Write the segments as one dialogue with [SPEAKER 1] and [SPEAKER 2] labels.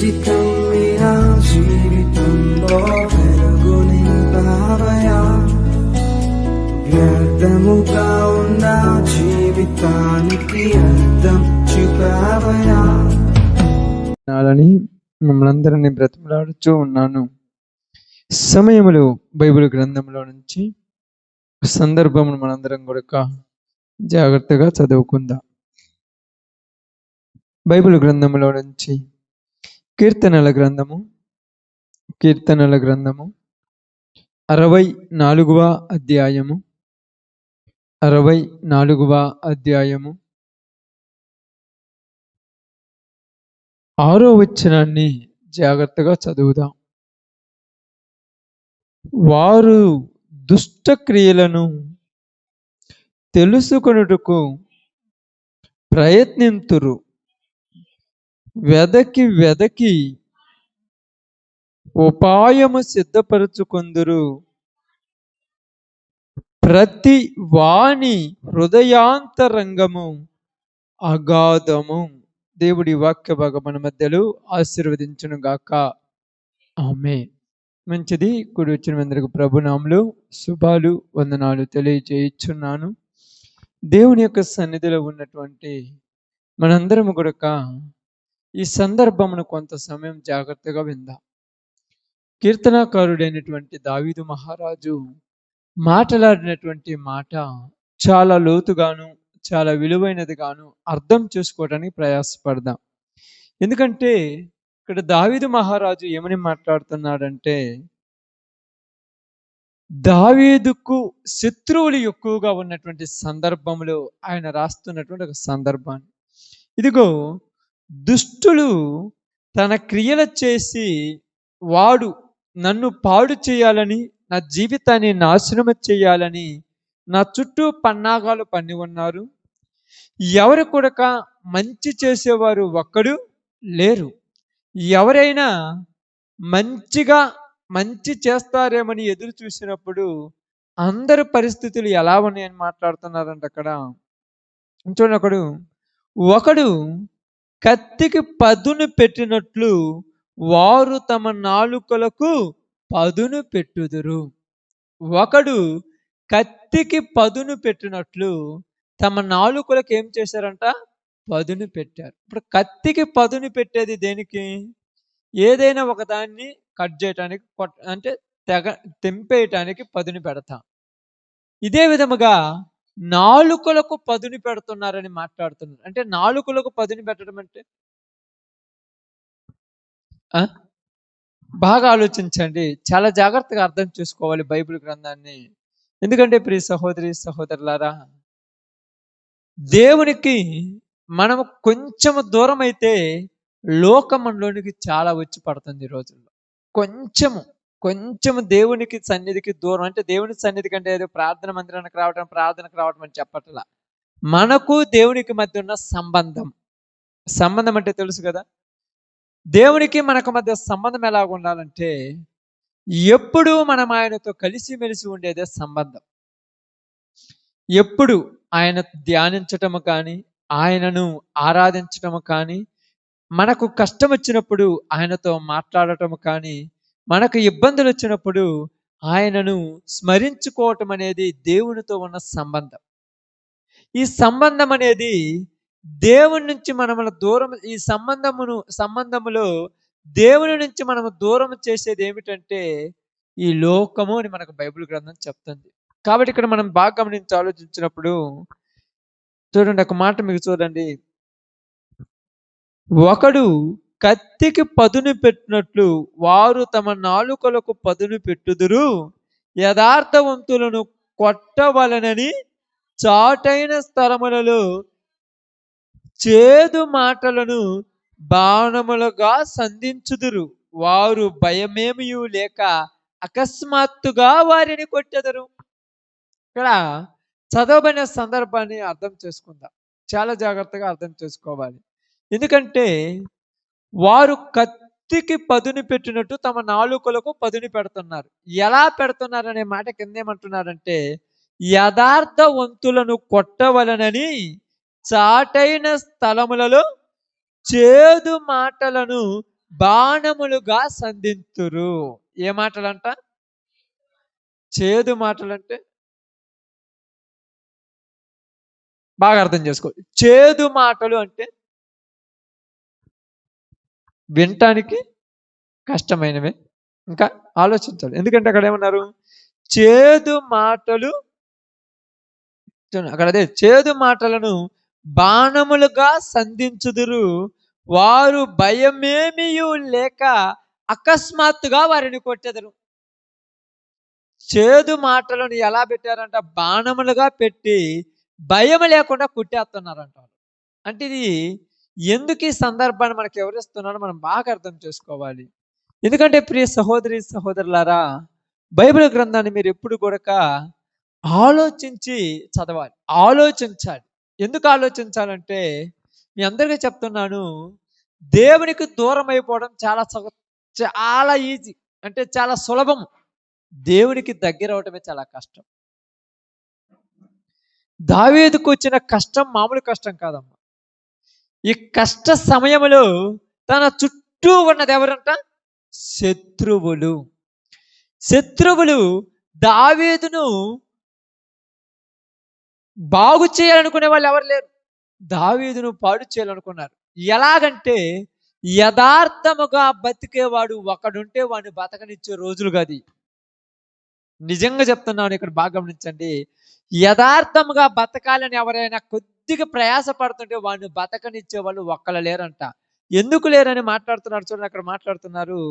[SPEAKER 1] చిటికం నా జీవితంలో వెలుగు నింపావయా, వ్యర్థముగా ఉన్న జీవితానికి అర్థం చూపావయా.
[SPEAKER 2] మమ్మల్ందరినీ బ్రతిమలాడుచూ ఉన్నాను. సమయములు బైబిల్ గ్రంథంలో నుంచి సందర్భమును మనందరం కూడా జాగ్రత్తగా చదువుకుందాం. బైబిల్ గ్రంథంలో నుంచి కీర్తనల గ్రంథము 64వ అధ్యాయము 6వ వచనాన్ని జాగ్రత్తగా చదువుదాం. వారు దుష్ట క్రియలను తెలుసుకొనుటకు ప్రయత్నింతురు, వెదకి ఉపాయము సిద్ధపరచుకొందురు. ప్రతి వాణి హృదయాంతరంగము అగాధము. దేవుడి వాక్య భాగం మన మధ్యలో ఆశీర్వదించును గాక. ఆమేన్. మంచిది. కూడి వచ్చిన అందరికి ప్రభునామములు శుభాలు వందనాలు తెలియజేయుచున్నాను. దేవుని యొక్క సన్నిధిలో ఉన్నటువంటి మనందరము కూడా ఈ సందర్భమును కొంత సమయం జాగ్రత్తగా విందాం. కీర్తనాకారుడైనటువంటి దావీదు మహారాజు మాట్లాడినటువంటి మాట చాలా లోతుగాను చాలా విలువైనదిగాను అర్థం చేసుకోవడానికి ప్రయాసపడదాం. ఎందుకంటే ఇక్కడ దావీదు మహారాజు ఏమని మాట్లాడుతున్నాడంటే, దావీదుకు శత్రువులు ఎక్కువగా ఉన్నటువంటి సందర్భంలో ఆయన రాస్తున్నటువంటి ఒక సందర్భాన్ని, ఇదిగో దుష్టులు తన క్రియలు చేసి వాడు నన్ను పాడు చేయాలని, నా జీవితాన్ని నాశనం చేయాలని నా చుట్టూ పన్నాగాలు పన్ని ఉన్నారు. ఎవరు కూడా మంచి చేసేవారు ఒక్కడు లేరు. ఎవరైనా మంచి చేస్తారేమని ఎదురు చూసినప్పుడు అందరి పరిస్థితులు ఎలా ఉన్నాయని మాట్లాడుతున్నారంట. అక్కడ చూడండి, ఒకడు కత్తికి పదును పెట్టినట్లు వారు తమ నాలుకలకు పదును పెట్టుదురు. ఒకడు కత్తికి పదును పెట్టినట్లు తమ నాలుకలకు ఏం చేశారంట? పదును పెట్టారు. ఇప్పుడు కత్తికి పదును పెట్టేది దేనికి? ఏదైనా ఒక దాన్ని కట్ చేయటానికి, అంటే తెంపేయటానికి పదును పెడతాం. ఇదే విధముగా నాలుకలకు పదును పెడుతున్నారని మాట్లాడుతున్నారు. అంటే నాలుకలకు పదును పెట్టడం అంటే బాగా ఆలోచించండి, చాలా జాగ్రత్తగా అర్థం చేసుకోవాలి బైబిల్ గ్రంథాన్ని. ఎందుకంటే ప్రియ సహోదరి సహోదరులారా, దేవునికి మనం కొంచెం దూరం అయితే లోకమంలోనికి చాలా వచ్చి పడుతుంది ఈ రోజుల్లో. కొంచెం దేవునికి సన్నిధికి దూరం, అంటే దేవుని సన్నిధి కంటే ఏదో ప్రార్థనకు రావటం అని చెప్పట్లా. మనకు దేవునికి మధ్య ఉన్న సంబంధం అంటే తెలుసు కదా. దేవునికి మనకు మధ్య సంబంధం ఎలాగ ఉండాలంటే, ఎప్పుడు మనం ఆయనతో కలిసిమెలిసి ఉండేదే సంబంధం. ఎప్పుడు ఆయన ధ్యానించటము కానీ, ఆయనను ఆరాధించటము కానీ, మనకు కష్టం వచ్చినప్పుడు ఆయనతో మాట్లాడటము కానీ, మనకు ఇబ్బందులు వచ్చినప్పుడు ఆయనను స్మరించుకోవటం అనేది దేవునితో ఉన్న సంబంధం. ఈ సంబంధం అనేది దేవుని నుంచి మనము దూరం, ఈ సంబంధములో దేవుని నుంచి మనము దూరం చేసేది ఏమిటంటే ఈ లోకము అని మనకు బైబిల్ గ్రంథం చెప్తుంది. కాబట్టి ఇక్కడ మనం బాగా గమనించి ఆలోచించినప్పుడు చూడండి, ఒక మాట మీకు చూడండి. ఒకడు కత్తికి పదును పెట్టినట్లు వారు తమ నాలుకలకు పదును పెట్టుదురు, యథార్థవంతులను కొట్టవలనని చాటైన స్థలములలో చేదు మాటలను బాణములుగా సంధించుదురు. వారు భయమేమియు లేక అకస్మాత్తుగా వారిని కొట్టెదరు. ఇక్కడ చదవబడిన సందర్భాన్ని అర్థం చేసుకుందాం, చాలా జాగ్రత్తగా అర్థం చేసుకోవాలి. ఎందుకంటే వారు కత్తికి పదును పెట్టినట్టు తమ నాలుకలకు పదును పెడుతున్నారు. ఎలా పెడుతున్నారు అనే మాట కిందేమంటున్నారంటే, యథార్థవంతులను కొట్టవలనని చాటైన స్థలములలో చేదు మాటలను బాణములుగా సంధింతురు. ఏ మాటలంట? చేదు మాటలంటే బాగా అర్థం చేసుకో. చేదు మాటలు అంటే వినటానికి కష్టమైనవే. ఇంకా ఆలోచించాలి. ఎందుకంటే అక్కడ ఏమన్నారు? చేదు మాటలు చూడండి అక్కడ అదే చేదు మాటలను బాణములుగా సంధించుదురు. వారు భయమేమియు లేక అకస్మాత్తుగా వారిని కొట్టెదరు. చేదు మాటలను ఎలా పెట్టారంట? బాణములుగా పెట్టి భయం లేకుండా కుట్టేస్తున్నారంట. అంటే ఇది ఎందుకు ఈ సందర్భాన్ని మనకు ఎవరిస్తున్నారో మనం బాగా అర్థం చేసుకోవాలి. ఎందుకంటే ప్రియ సహోదరి సహోదరులారా, బైబిల్ గ్రంథాన్ని మీరు ఎప్పుడు కూడా ఆలోచించి చదవాలి, ఆలోచించాలి. ఎందుకు ఆలోచించాలంటే మీ అందరికీ చెప్తున్నాను, దేవునికి దూరం అయిపోవడం చాలా ఈజీ, అంటే చాలా సులభం. దేవునికి దగ్గర అవటమే చాలా కష్టం. దావీదుకు వచ్చిన కష్టం మామూలు కష్టం కాదమ్మా. ఈ కష్ట సమయంలో తన చుట్టూ ఉన్నది ఎవరంట? శత్రువులు. శత్రువులు దావీదును బాగు చేయాలనుకునే వాళ్ళు ఎవరు లేరు. దావీదును పాడు చేయాలనుకున్నారు. ఎలాగంటే యథార్థముగా బతికేవాడు ఒకడుంటే వాడిని బతకనిచ్చే రోజులు కాదు. నిజంగా చెప్తున్నాను, ఇక్కడ బాగా గమనించండి. యథార్థముగా బతకాలని ఎవరైనా కొద్దిగా ప్రయాస పడుతుంటే వాడిని బతకనిచ్చే వాళ్ళు ఒక్కళ్ళు లేరంట. ఎందుకు లేరని మాట్లాడుతున్నారు చూడండి. అక్కడ మాట్లాడుతున్నారు,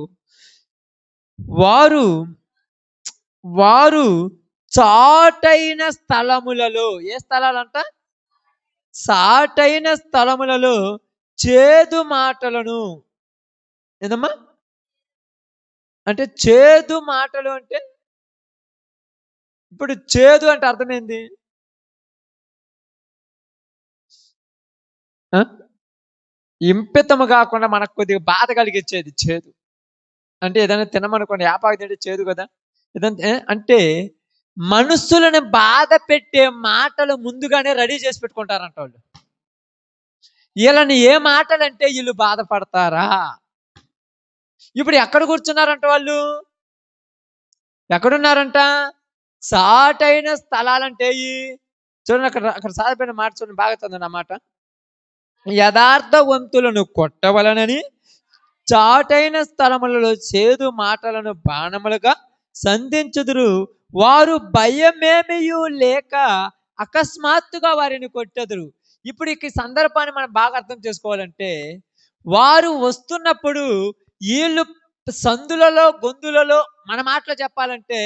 [SPEAKER 2] వారు వారు చాటైన స్థలములలో, ఏ స్థలాలంట? చాటైన స్థలములలో చేదు మాటలను, ఏదమ్మా అంటే చేదు మాటలు అంటే ఇప్పుడు చేదు అంటే అర్థమైంది. ఇంపితము కాకుండా మనకు కొద్దిగా బాధ కలిగించేది చేదు. అంటే ఏదైనా తినమనుకోండి, యాపాకు తింటే చేదు కదా. ఏదంటే అంటే మనుషులను బాధ పెట్టే మాటలు ముందుగానే రెడీ చేసి పెట్టుకుంటారంట వాళ్ళు. వీళ్ళని ఏ మాటలు అంటే వీళ్ళు బాధపడతారా? ఇప్పుడు ఎక్కడ కూర్చున్నారంట వాళ్ళు? ఎక్కడున్నారంట? సాటైన స్థలాలంటే చూడండి, అక్కడ అక్కడ సాధిపోయిన మాట చూడండి, బాగా చదవండి అన్నమాట. యథార్థవంతులను కొట్టవలనని చాటైన స్థలములలో చేదు మాటలను బాణములుగా సంధించుదురు. వారు భయమేమియు లేక అకస్మాత్తుగా వారిని కొట్టెదరు. ఇప్పుడు ఈ సందర్భాన్ని మనం బాగా అర్థం చేసుకోవాలంటే, వారు వస్తున్నప్పుడు వీళ్ళు సందులలో గొంతులలో, మన మాటలో చెప్పాలంటే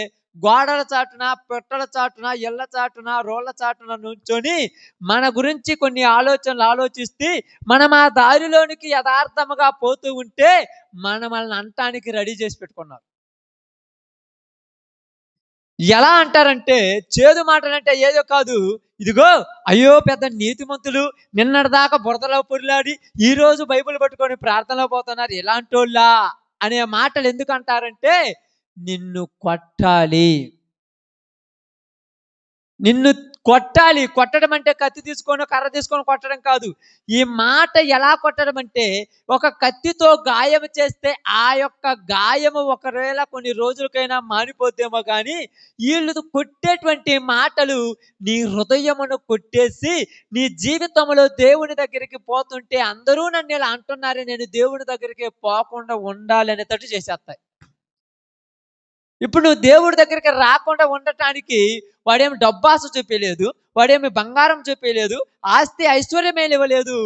[SPEAKER 2] గోడల చాటున, పెట్టల చాటున, ఇళ్ళ చాటున, రోళ్ళ చాటున నుంచొని మన గురించి కొన్ని ఆలోచనలు ఆలోచిస్తే మనం ఆ దారిలోనికి యథార్థముగా పోతూ ఉంటే మనల్ని అంటానికి రెడీ చేసి పెట్టుకున్నారు. ఎలా అంటారంటే చేదు మాటలంటే ఏదో కాదు, ఇదిగో అయ్యో పెద్ద నీతిమంతులు నిన్నటిదాకా బురదలో పొరిలాడి ఈ రోజు బైబిల్ పట్టుకొని ప్రార్థనలో పోతున్నారు ఇలాంటోళ్ళా అనే మాటలు ఎందుకు అంటారంటే, నిన్ను కొట్టాలి, నిన్ను కొట్టాలి. కొట్టడం అంటే కత్తి తీసుకొని కర్ర తీసుకొని కొట్టడం కాదు. ఈ మాట ఎలా కొట్టడం అంటే, ఒక కత్తితో గాయం చేస్తే ఆ యొక్క గాయము ఒకవేళ కొన్ని రోజులకైనా మానిపోతేమో కానీ, వీళ్ళు కొట్టేటువంటి మాటలు నీ హృదయమును కొట్టేసి నీ జీవితంలో దేవుని దగ్గరికి పోతుంటే అందరూ నన్ను ఇలా అంటున్నారు, నేను దేవుని దగ్గరికి పోకుండా ఉండాలనేటట్టు చేసేస్తాయి. ఇప్పుడు నువ్వు దేవుడి దగ్గరికి రాకుండా ఉండటానికి వాడేమి డబ్బాసు చూపించలేదు, వాడేమి బంగారం చూపించలేదు, ఆస్తి ఐశ్వర్యమే ఇవ్వలేదు.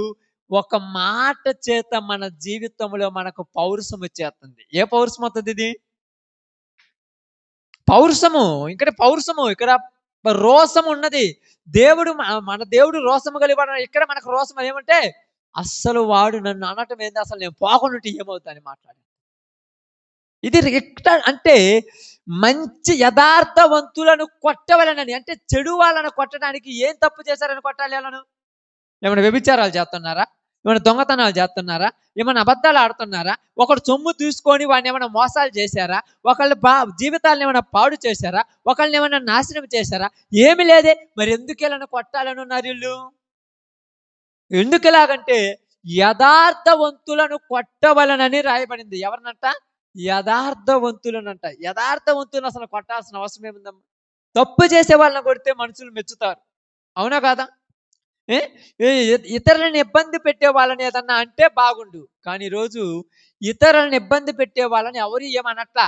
[SPEAKER 2] ఒక మాట చేత మన జీవితంలో మనకు పౌరుషం వచ్చేస్తుంది. ఏ పౌరుషం అవుతుంది ఇది? పౌరుషము. ఇక్కడ పౌరుషము, ఇక్కడ రోషం ఉన్నది. దేవుడు మన దేవుడు రోషము కలిగి, ఇక్కడ మనకు రోషం ఏమంటే అస్సలు వాడు నన్ను అనటం ఏంది, అసలు నేను పోకుండా ఏమవుతాను మాట్లాడి. ఇది అంటే మంచి యథార్థవంతులను కొట్టవలనని, అంటే చెడు వాళ్ళను కొట్టడానికి ఏం తప్పు చేశారని కొట్టాలి వాళ్ళను? ఏమైనా వ్యభిచారాలు చేస్తున్నారా? ఏమైనా దొంగతనాలు చేస్తున్నారా? ఏమైనా అబద్ధాలు ఆడుతున్నారా? ఒకడు సొమ్ము తీసుకొని వాడిని ఏమైనా మోసాలు చేశారా? ఒకళ్ళు జీవితాలను ఏమైనా పాడు చేశారా? ఒకళ్ళని ఏమైనా నాశనం చేశారా? ఏమి లేదే. మరి ఎందుకు వీళ్ళని కొట్టాలని ఉన్నారు వీళ్ళు? ఎందుకు ఎలాగంటే యథార్థవంతులను కొట్టవలనని రాయబడింది. ఎవరినంట? యథార్థవంతులనంట. యథార్థవంతులను అసలు కొట్టాల్సిన అవసరం ఏముందమ్మా? తప్పు చేసే వాళ్ళని కొడితే మనుషులు మెచ్చుతారు. అవునా కాదా? ఏ ఇతరులను ఇబ్బంది పెట్టే వాళ్ళని ఏదన్నా అంటే బాగుండు. కానీ ఈరోజు ఇతరులను ఇబ్బంది పెట్టే వాళ్ళని ఎవరు ఏమనట్లా.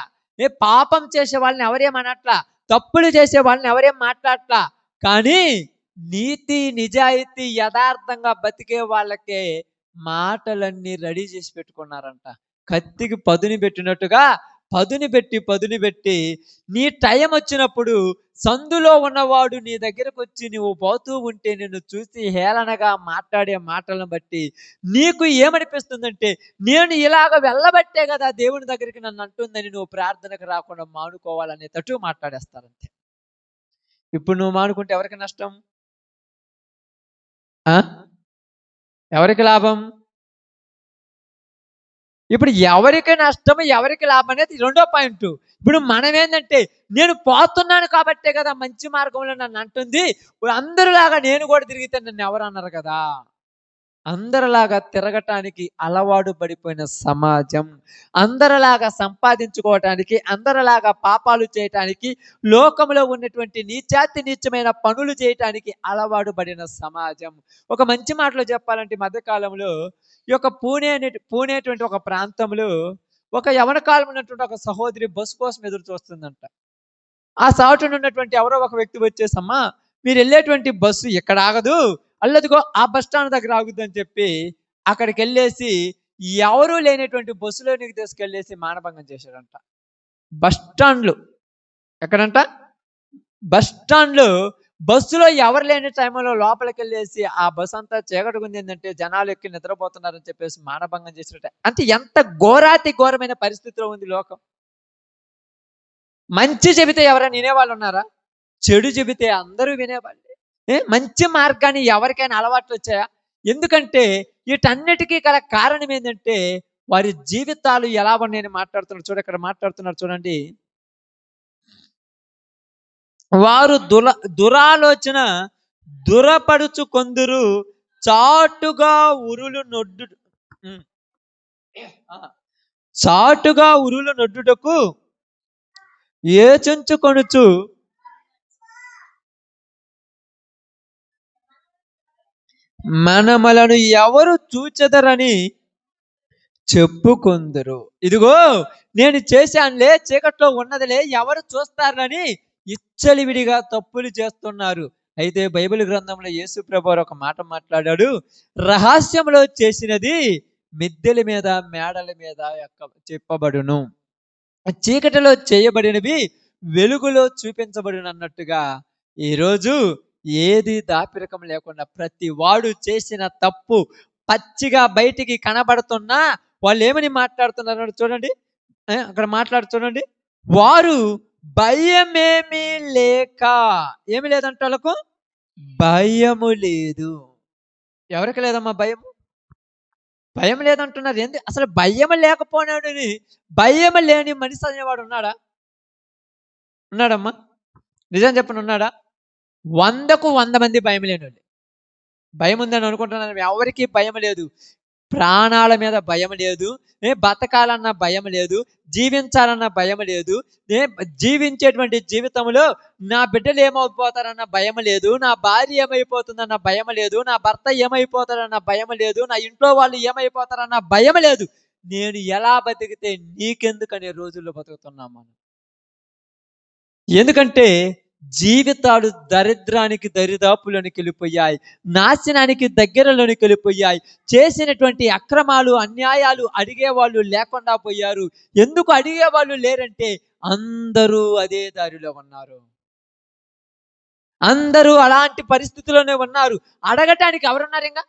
[SPEAKER 2] పాపం చేసే వాళ్ళని ఎవరేమనట్లా. తప్పులు చేసే వాళ్ళని ఎవరేం మాట్లాడట్లా. కానీ నీతి, నిజాయితీ, యథార్థంగా బతికే వాళ్ళకే మాటలన్నీ రెడీ చేసి పెట్టుకున్నారంట. కత్తికి పదుని పెట్టినట్టుగా పదుని పెట్టి నీ టైం వచ్చినప్పుడు సందులో ఉన్నవాడు నీ దగ్గరకు వచ్చి నువ్వు పోతూ ఉంటే నిన్ను చూసి హేళనగా మాట్లాడే మాటలను బట్టి నీకు ఏమనిపిస్తుందంటే, నేను ఇలాగ వెళ్ళబట్టే కదా దేవుని దగ్గరికి నన్ను అంటుందని నువ్వు ప్రార్థనకు రాకుండా మానుకోవాలనేటట్టు మాట్లాడేస్తారంతే. ఇప్పుడు నువ్వు మానుకుంటే ఎవరికి నష్టం? ఆ? ఎవరికి లాభం? ఇప్పుడు ఎవరికి నష్టం, ఎవరికి లాభం అనేది రెండో పాయింట్. ఇప్పుడు మనం ఏంటంటే, నేను పోతున్నాను కాబట్టే కదా మంచి మార్గంలో నన్ను అంటుంది. అందరిలాగా నేను కూడా తిరిగితే నన్ను ఎవరు అన్నారు కదా. అందరిలాగా తిరగటానికి అలవాటు పడిపోయిన సమాజం, అందరిలాగా సంపాదించుకోవటానికి, అందరిలాగా పాపాలు చేయటానికి, లోకంలో ఉన్నటువంటి నీచమైన పనులు చేయటానికి అలవాటు పడిన సమాజం. ఒక మంచి మాటలో చెప్పాలంటే ఈ మధ్యకాలంలో ఈ యొక్క పూణేటువంటి ఒక ప్రాంతంలో ఒక యవన కాలం ఉన్నటువంటి ఒక సహోదరి బస్సు కోసం ఎదురు చూస్తుందంట. ఆ సాటున ఉన్నటువంటి ఎవరో ఒక వ్యక్తి వచ్చేసమ్మా, మీరు వెళ్ళేటువంటి బస్సు ఎక్కడ ఆగదు, అల్లదిగో ఆ బస్ స్టాండ్ దగ్గర ఆగుద్ది అని చెప్పి అక్కడికి వెళ్ళేసి ఎవరూ లేనటువంటి బస్సులోనికి తీసుకెళ్ళేసి మానభంగం చేశాడంట. బస్ స్టాండ్లు ఎక్కడంట? బస్ స్టాండ్లో బస్సులో ఎవరు లేని టైంలో లోపలికి వెళ్ళేసి ఆ బస్ అంతా చీకటిగుంది, ఏంటంటే జనాలు ఎక్కి నిద్రపోతున్నారని చెప్పేసి మానభంగం చేసినట్టే. అంటే ఎంత ఘోరమైన పరిస్థితిలో ఉంది లోకం. మంచి చెబితే ఎవరైనా వినేవాళ్ళు ఉన్నారా? చెడు చెబితే అందరూ వినేవాళ్ళే. మంచి మార్గాన్ని ఎవరికైనా అలవాట్లు వచ్చాయా? ఎందుకంటే వీటన్నిటికీ గల కారణం ఏంటంటే వారి జీవితాలు ఎలా ఉన్నాయని మాట్లాడుతున్నారు. చూడ ఇక్కడ మాట్లాడుతున్నారు చూడండి. వారు దురాలోచన దురపడుచు కొందరు చాటుగా ఉరులు నొడ్డుటకు ఏచుకొనుచు మనమలను ఎవరు చూచెదరని చెప్పుకొందరు. ఇదిగో నేను చేశానులే, చీకట్లో ఉన్నదిలే, ఎవరు చూస్తారని ఇచ్చలివిడిగా తప్పులు చేస్తున్నారు. అయితే బైబిల్ గ్రంథంలో యేసు ప్రభువారు ఒక మాట మాట్లాడాడు. రహస్యంలో చేసినది మిద్దెల మీద, మేడల మీద చెప్పబడును. చీకటిలో చేయబడినవి వెలుగులో చూపించబడును అన్నట్టుగా ఈరోజు ఏది దాపిరకం లేకుండా ప్రతి వాడు చేసిన తప్పు పచ్చిగా బయటికి కనబడుతున్నా వాళ్ళు ఏమని మాట్లాడుతున్నారు చూడండి. అక్కడ చూడండి. వారు భయమేమీ లేక, ఏమి లేదంటే వాళ్ళకు భయము లేదు. ఎవరికి లేదమ్మా భయం? భయం లేదంటున్నారు. ఏంది అసలు? భయం లేకపోయినాడు, భయం లేని మనిషి అనేవాడు ఉన్నాడా? ఉన్నాడమ్మా? నిజం చెప్పండి, ఉన్నాడా? 100కు 100 మంది భయం లేనివాళ్ళు. భయం ఉందని అనుకుంటున్నాను. ఎవరికి భయం లేదు. ప్రాణాల మీద భయం లేదు, బతకాలన్న భయం లేదు, జీవించాలన్న భయం లేదు, జీవించేటువంటి జీవితంలో నా బిడ్డలు ఏమైపోతారన్న భయం లేదు, నా భార్య ఏమైపోతుందన్న భయం లేదు, నా భర్త ఏమైపోతారన్న భయం లేదు, నా ఇంట్లో వాళ్ళు ఏమైపోతారన్న భయం లేదు. నేను ఎలా బతికితే నీకెందుకనే రోజుల్లో బతుకుతున్నాం మనం. ఎందుకంటే జీవితాలు దరిద్రానికి దరిదాపులోనికి వెళ్ళిపోయాయి, నాశనానికి దగ్గరలోనికి వెళ్ళిపోయాయి. చేసినటువంటి అక్రమాలు, అన్యాయాలు అడిగేవాళ్ళు లేకుండా పోయారు. ఎందుకు అడిగేవాళ్ళు లేరంటే అందరూ అదే దారిలో ఉన్నారు. అందరూ అలాంటి పరిస్థితిలోనే ఉన్నారు. అడగటానికి ఎవరున్నారు? ఇంకా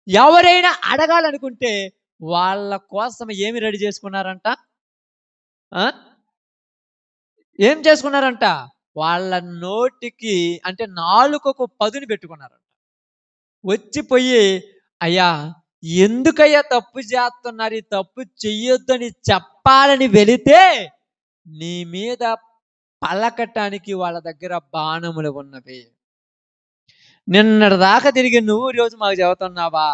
[SPEAKER 2] ఎవరైనా అడగాలనుకుంటే వాళ్ళ కోసం ఏమి రెడీ చేసుకున్నారంట? ఏం చేసుకున్నారంట? వాళ్ళ నోటికి అంటే నాలుకకు పదుని పెట్టుకున్నారంట. వచ్చిపోయి, అయ్యా ఎందుకయ్యా తప్పు చేస్తున్నారు, ఈ తప్పు చెయ్యొద్దని చెప్పాలని వెళితే నీ మీద పలకటానికి వాళ్ళ దగ్గర బాణములు ఉన్నవి. నిన్నటి దాకా తిరిగి నువ్వు ఈరోజు మాకు చెబుతున్నావా?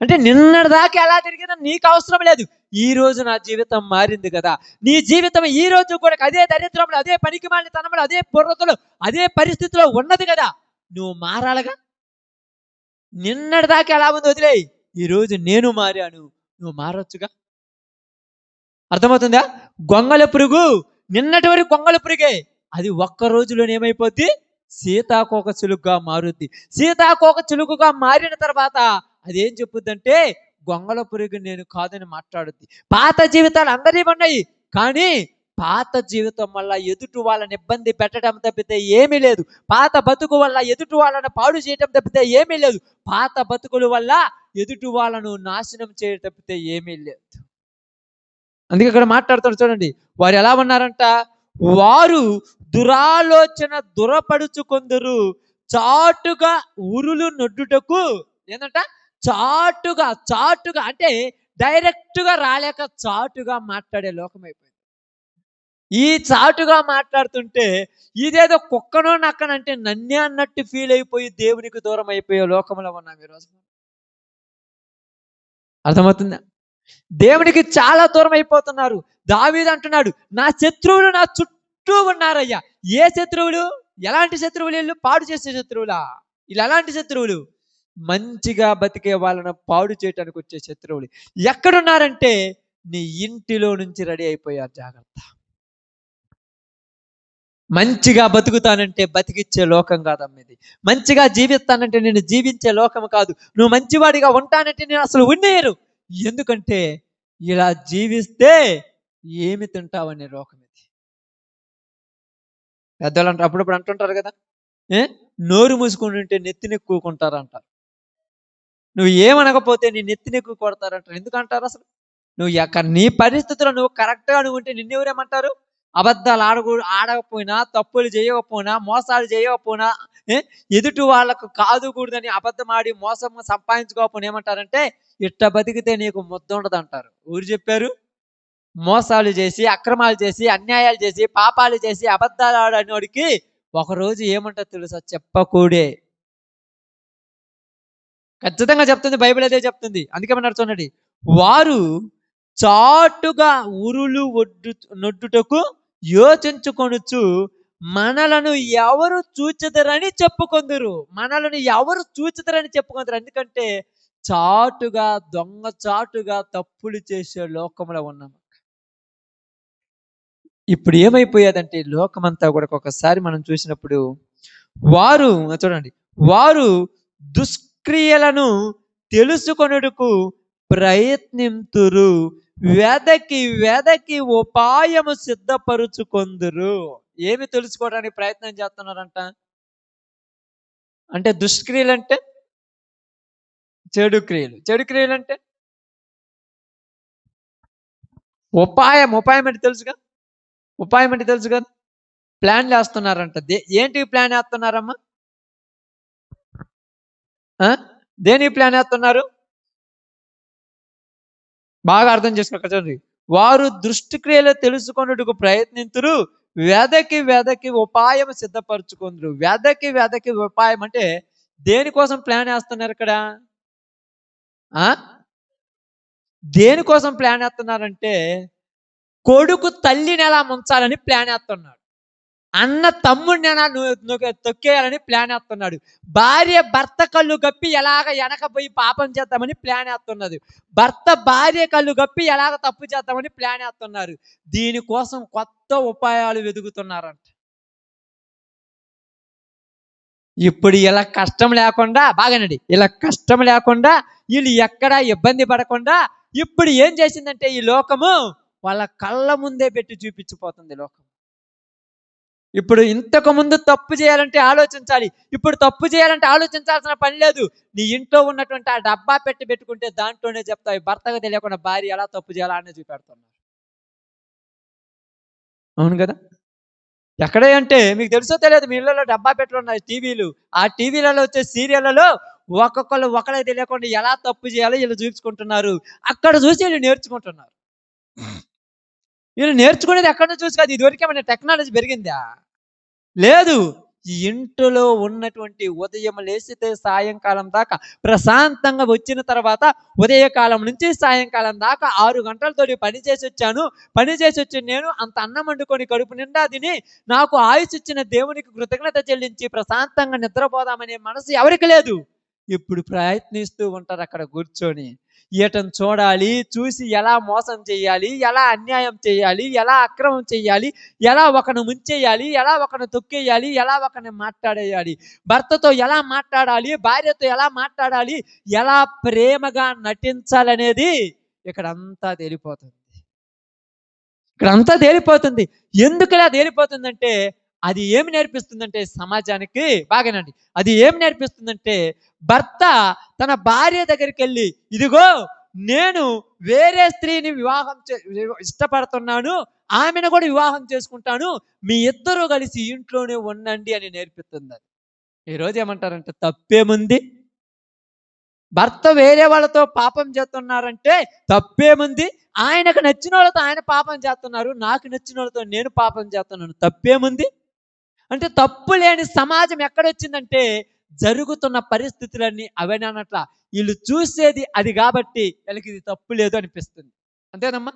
[SPEAKER 2] అంటే నిన్నటిదాకా ఎలా జరిగిందో నీకు అవసరం లేదు. ఈ రోజు నా జీవితం మారింది కదా! నీ జీవితం ఈ రోజు కూడా అదే దరిద్రంలో, అదే పనికిమాలినతనంలో, అదే బుర్రతలో, అదే పరిస్థితిలో ఉన్నది కదా! నువ్వు మారాలిగా. నిన్నటిదాకా ఎలా ఉందో వదిలేయి. ఈరోజు నేను మారాను. నువ్వు మారొచ్చుగా. అర్థమవుతుందా? గొంగళి పురుగు నిన్నటి వరకు గొంగళి పురుగే. అది ఒక్క రోజులోనే ఏమైపోద్ది? సీతాకోక చిలుకగా మారుద్ది. సీతాకోక చిలుకగా మారిన తర్వాత అదేం చెప్పుద్దంటే గొంగళ పురుగు నేను కాదని మాట్లాడుద్ది. పాత జీవితాలు అందరివి ఉన్నాయి. కానీ పాత జీవితం వల్ల ఎదుటి వాళ్ళని ఇబ్బంది పెట్టడం తప్పితే ఏమీ లేదు. పాత బతుకు వల్ల ఎదుటి వాళ్ళని పాడు చేయటం తప్పితే ఏమీ లేదు. పాత బతుకుల వల్ల ఎదుటి వాళ్ళను నాశనం చేయడం తప్పితే ఏమీ లేదు. అందుకే ఇక్కడ మాట్లాడుతాడు చూడండి. వారు ఎలా ఉన్నారంట? వారు దురాలోచన దురపడుచుకొందురు, చాటుగా ఉరులు నొడ్డుటకు. ఏంటంట? చాటుగా అంటే డైరెక్ట్గా రాలేక చాటుగా మాట్లాడే లోకం అయిపోయింది. ఈ చాటుగా మాట్లాడుతుంటే ఇదేదో కుక్కనో నక్కనంటే నన్నే అన్నట్టు ఫీల్ అయిపోయి దేవునికి దూరం అయిపోయే లోకంలో ఉన్నాం ఈరోజు. అర్థమవుతుందా? దేవునికి చాలా దూరం అయిపోతున్నారు. దావీదు అంటున్నాడు, నా శత్రువులు నా చుట్టూ ఉన్నారయ్యా. ఏ శత్రువులు? ఎలాంటి శత్రువులు? వీళ్ళు పాడు చేసే శత్రువులా? వీళ్ళు ఎలాంటి శత్రువులు? మంచిగా బతికే వాళ్ళను పాడు చేయటానికి వచ్చే శత్రువులు. ఎక్కడున్నారంటే నీ ఇంటిలో నుంచి రెడీ అయిపోయారు. జాగ్రత్త. మంచిగా బతుకుతానంటే బతికిచ్చే లోకం కాదమ్మ ఇది. మంచిగా జీవిస్తానంటే నేను జీవించే లోకం కాదు. నువ్వు మంచివాడిగా ఉంటానంటే నేను అసలు ఉండేయరు. ఎందుకంటే ఇలా జీవిస్తే ఏమి తింటావనే లోకం ఇది. పెద్దలు అంటారు, అప్పుడప్పుడు అంటుంటారు కదా, నోరు మూసుకొని ఉంటే నెత్తినెక్కుకుంటారు అంటారు. నువ్వు ఏమనకపోతే నీ నెత్తినెక్కు కొడతారంటారు. ఎందుకంటారు అసలు? నువ్వు ఎక్కడ నీ పరిస్థితుల్లో నువ్వు కరెక్ట్గా నువ్వు ఉంటే నిన్నెవరేమంటారు? అబద్ధాలు ఆడకపోయినా, తప్పులు చేయకపోయినా, మోసాలు చేయకపోయినా, ఎదుటి వాళ్ళకు కాదుకూడదని అబద్ధం ఆడి మోసం సంపాదించుకోకపోయినా ఏమంటారంటే ఇట్ట బతికితే నీకు ముద్ద ఉండదు అంటారు. ఊరు చెప్పారు? మోసాలు చేసి, అక్రమాలు చేసి, అన్యాయాలు చేసి, పాపాలు చేసి, అబద్ధాలు ఆడనోడికి ఒకరోజు ఏమంటారు తెలుసా? చెప్పకూడే. ఖచ్చితంగా చెప్తుంది, బైబిల్ అదే చెప్తుంది. అందుకేమన్నారు చూడండి, వారు చాటుగా ఉరులు నొడ్డుటకు యోచించుకొనుచు మనలను ఎవరు చూచెదరని చెప్పుకొందురు. మనలను ఎవరు చూచెదరని చెప్పుకొందురు. ఎందుకంటే చాటుగా, దొంగ చాటుగా తప్పులు చేసే లోకంలో ఉన్నాము. ఇప్పుడు ఏమైపోయేదంటే లోకమంతా కూడా ఒకసారి మనం చూసినప్పుడు వారు చూడండి, వారు దుష్క్రియలను తెలుసుకొనుటకు ప్రయత్నింతురు, వెదకి ఉపాయము సిద్ధపరుచుకొందురు. ఏమి తెలుసుకోవడానికి ప్రయత్నం చేస్తున్నారంట? అంటే దుష్క్రియలు అంటే చెడు క్రియలు అంటే ఉపాయం అంటే తెలుసుగా. ఉపాయం అంటే తెలుసు కదా. ప్లాన్లు వేస్తున్నారంట. ఏంటి ప్లాన్ వేస్తున్నారమ్మా? దేని ప్లాన్ వేస్తున్నారు? బాగా అర్థం చేసుకోక చూడండి. వారు దృష్టిక్రియలు తెలుసుకొనుటకు ప్రయత్నింతురు, వెదకి ఉపాయం సిద్ధపరచుకుందరు. వెదకి ఉపాయం అంటే దేనికోసం ప్లాన్ వేస్తున్నారు ఇక్కడ? దేనికోసం ప్లాన్ వేస్తున్నారంటే కొడుకు తల్లిని ఎలా ముంచాలని ప్లాన్ వేస్తున్నాడు. అన్న తమ్ముడిని ఎలా తొక్కేయాలని ప్లాన్ వేస్తున్నాడు. భార్య భర్త కళ్ళు గప్పి ఎలాగ వెనకపోయి పాపం చేద్దామని ప్లాన్ వేస్తున్నది. భర్త భార్య కళ్ళు గప్పి ఎలాగ తప్పు చేద్దామని ప్లాన్ వేస్తున్నారు. దీనికోసం కొత్త ఉపాయాలు వెతుకుతున్నారంట. ఇప్పుడు ఇలా కష్టం లేకుండా, బాగానండి, ఇలా కష్టం లేకుండా, వీళ్ళు ఎక్కడా ఇబ్బంది పడకుండా ఇప్పుడు ఏం చేసిందంటే ఈ లోకము వాళ్ళ కళ్ళ ముందే పెట్టి చూపించిపోతుంది. లోకం ఇప్పుడు ఇంతకు ముందు తప్పు చేయాలంటే ఆలోచించాలి, ఇప్పుడు తప్పు చేయాలంటే ఆలోచించాల్సిన పని లేదు. నీ ఇంట్లో ఉన్నటువంటి ఆ డబ్బా పెట్టుకుంటే దాంట్లోనే చెప్తావు. భర్తకు తెలియకుండా భార్య ఎలా తప్పు చేయాలా అనేది చూపెడుతున్నారు. అవును కదా. ఎక్కడే అంటే మీకు తెలుసో తెలియదు, మీ ఇళ్ళలో డబ్బా పెట్టులు ఉన్నాయి, టీవీలు. ఆ టీవీలలో వచ్చే సీరియళ్లలో ఒకళ్ళకి తెలియకుండా ఎలా తప్పు చేయాలో వీళ్ళు చూపించుకుంటున్నారు. అక్కడ చూసి వీళ్ళు నేర్చుకుంటున్నారు. వీళ్ళు నేర్చుకునేది ఎక్కడ నుంచి చూసి కాదు. ఇదివరకు ఏమైనా టెక్నాలజీ పెరిగిందా? లేదు. ఈ ఇంటిలో ఉన్నటువంటి ఉదయం లేచితే సాయంకాలం దాకా ప్రశాంతంగా వచ్చిన తర్వాత ఉదయకాలం నుంచి సాయంకాలం దాకా 6 గంటలతోటి పని చేసి వచ్చాను. పని చేసి వచ్చి నేను అంత అన్నం వండుకొని కడుపు నిండా తిని నాకు ఆయుష్ ఇచ్చిన దేవునికి కృతజ్ఞత చెల్లించి ప్రశాంతంగా నిద్రపోదామనే మనసు ఎవరికి లేదు. ఇప్పుడు ప్రయత్నిస్తూ ఉంటారు అక్కడ కూర్చొని. ఈటను చూడాలి, చూసి ఎలా మోసం చేయాలి, ఎలా అన్యాయం చేయాలి, ఎలా అక్రమం చేయాలి, ఎలా ఒకరిని ముంచేయాలి, ఎలా ఒకరిని తొక్కేయాలి, ఎలా ఒకరిని మాట్లాడేయాలి, భర్తతో ఎలా మాట్లాడాలి, భార్యతో ఎలా మాట్లాడాలి, ఎలా ప్రేమగా నటించాలనేది ఇక్కడంతా తేలిపోతుంది. ఇక్కడంతా తేలిపోతుంది. ఎందుకు ఇలా తేలిపోతుందంటే అది ఏమి నేర్పిస్తుందంటే సమాజానికి బాగానండి, అది ఏమి నేర్పిస్తుందంటే భర్త తన భార్య దగ్గరికి వెళ్ళి, ఇదిగో నేను వేరే స్త్రీని ఇష్టపడుతున్నాను, ఆమెను కూడా వివాహం చేసుకుంటాను, మీ ఇద్దరు కలిసి ఇంట్లోనే ఉండండి అని నేర్పిస్తుంది. ఈరోజు ఏమంటారంటే తప్పేముంది, భర్త వేరే వాళ్ళతో పాపం చేస్తున్నారంటే తప్పేముంది, ఆయనకు నచ్చిన వాళ్ళతో ఆయన పాపం చేస్తున్నారు, నాకు నచ్చిన వాళ్ళతో నేను పాపం చేస్తున్నాను, తప్పేముంది అంటే తప్పు లేని సమాజం ఎక్కడొచ్చిందంటే జరుగుతున్న పరిస్థితులన్నీ అవనట్ల వీళ్ళు చూసేది అది కాబట్టి వీళ్ళకి ఇది తప్పు లేదు అనిపిస్తుంది. అంతేనమ్మా,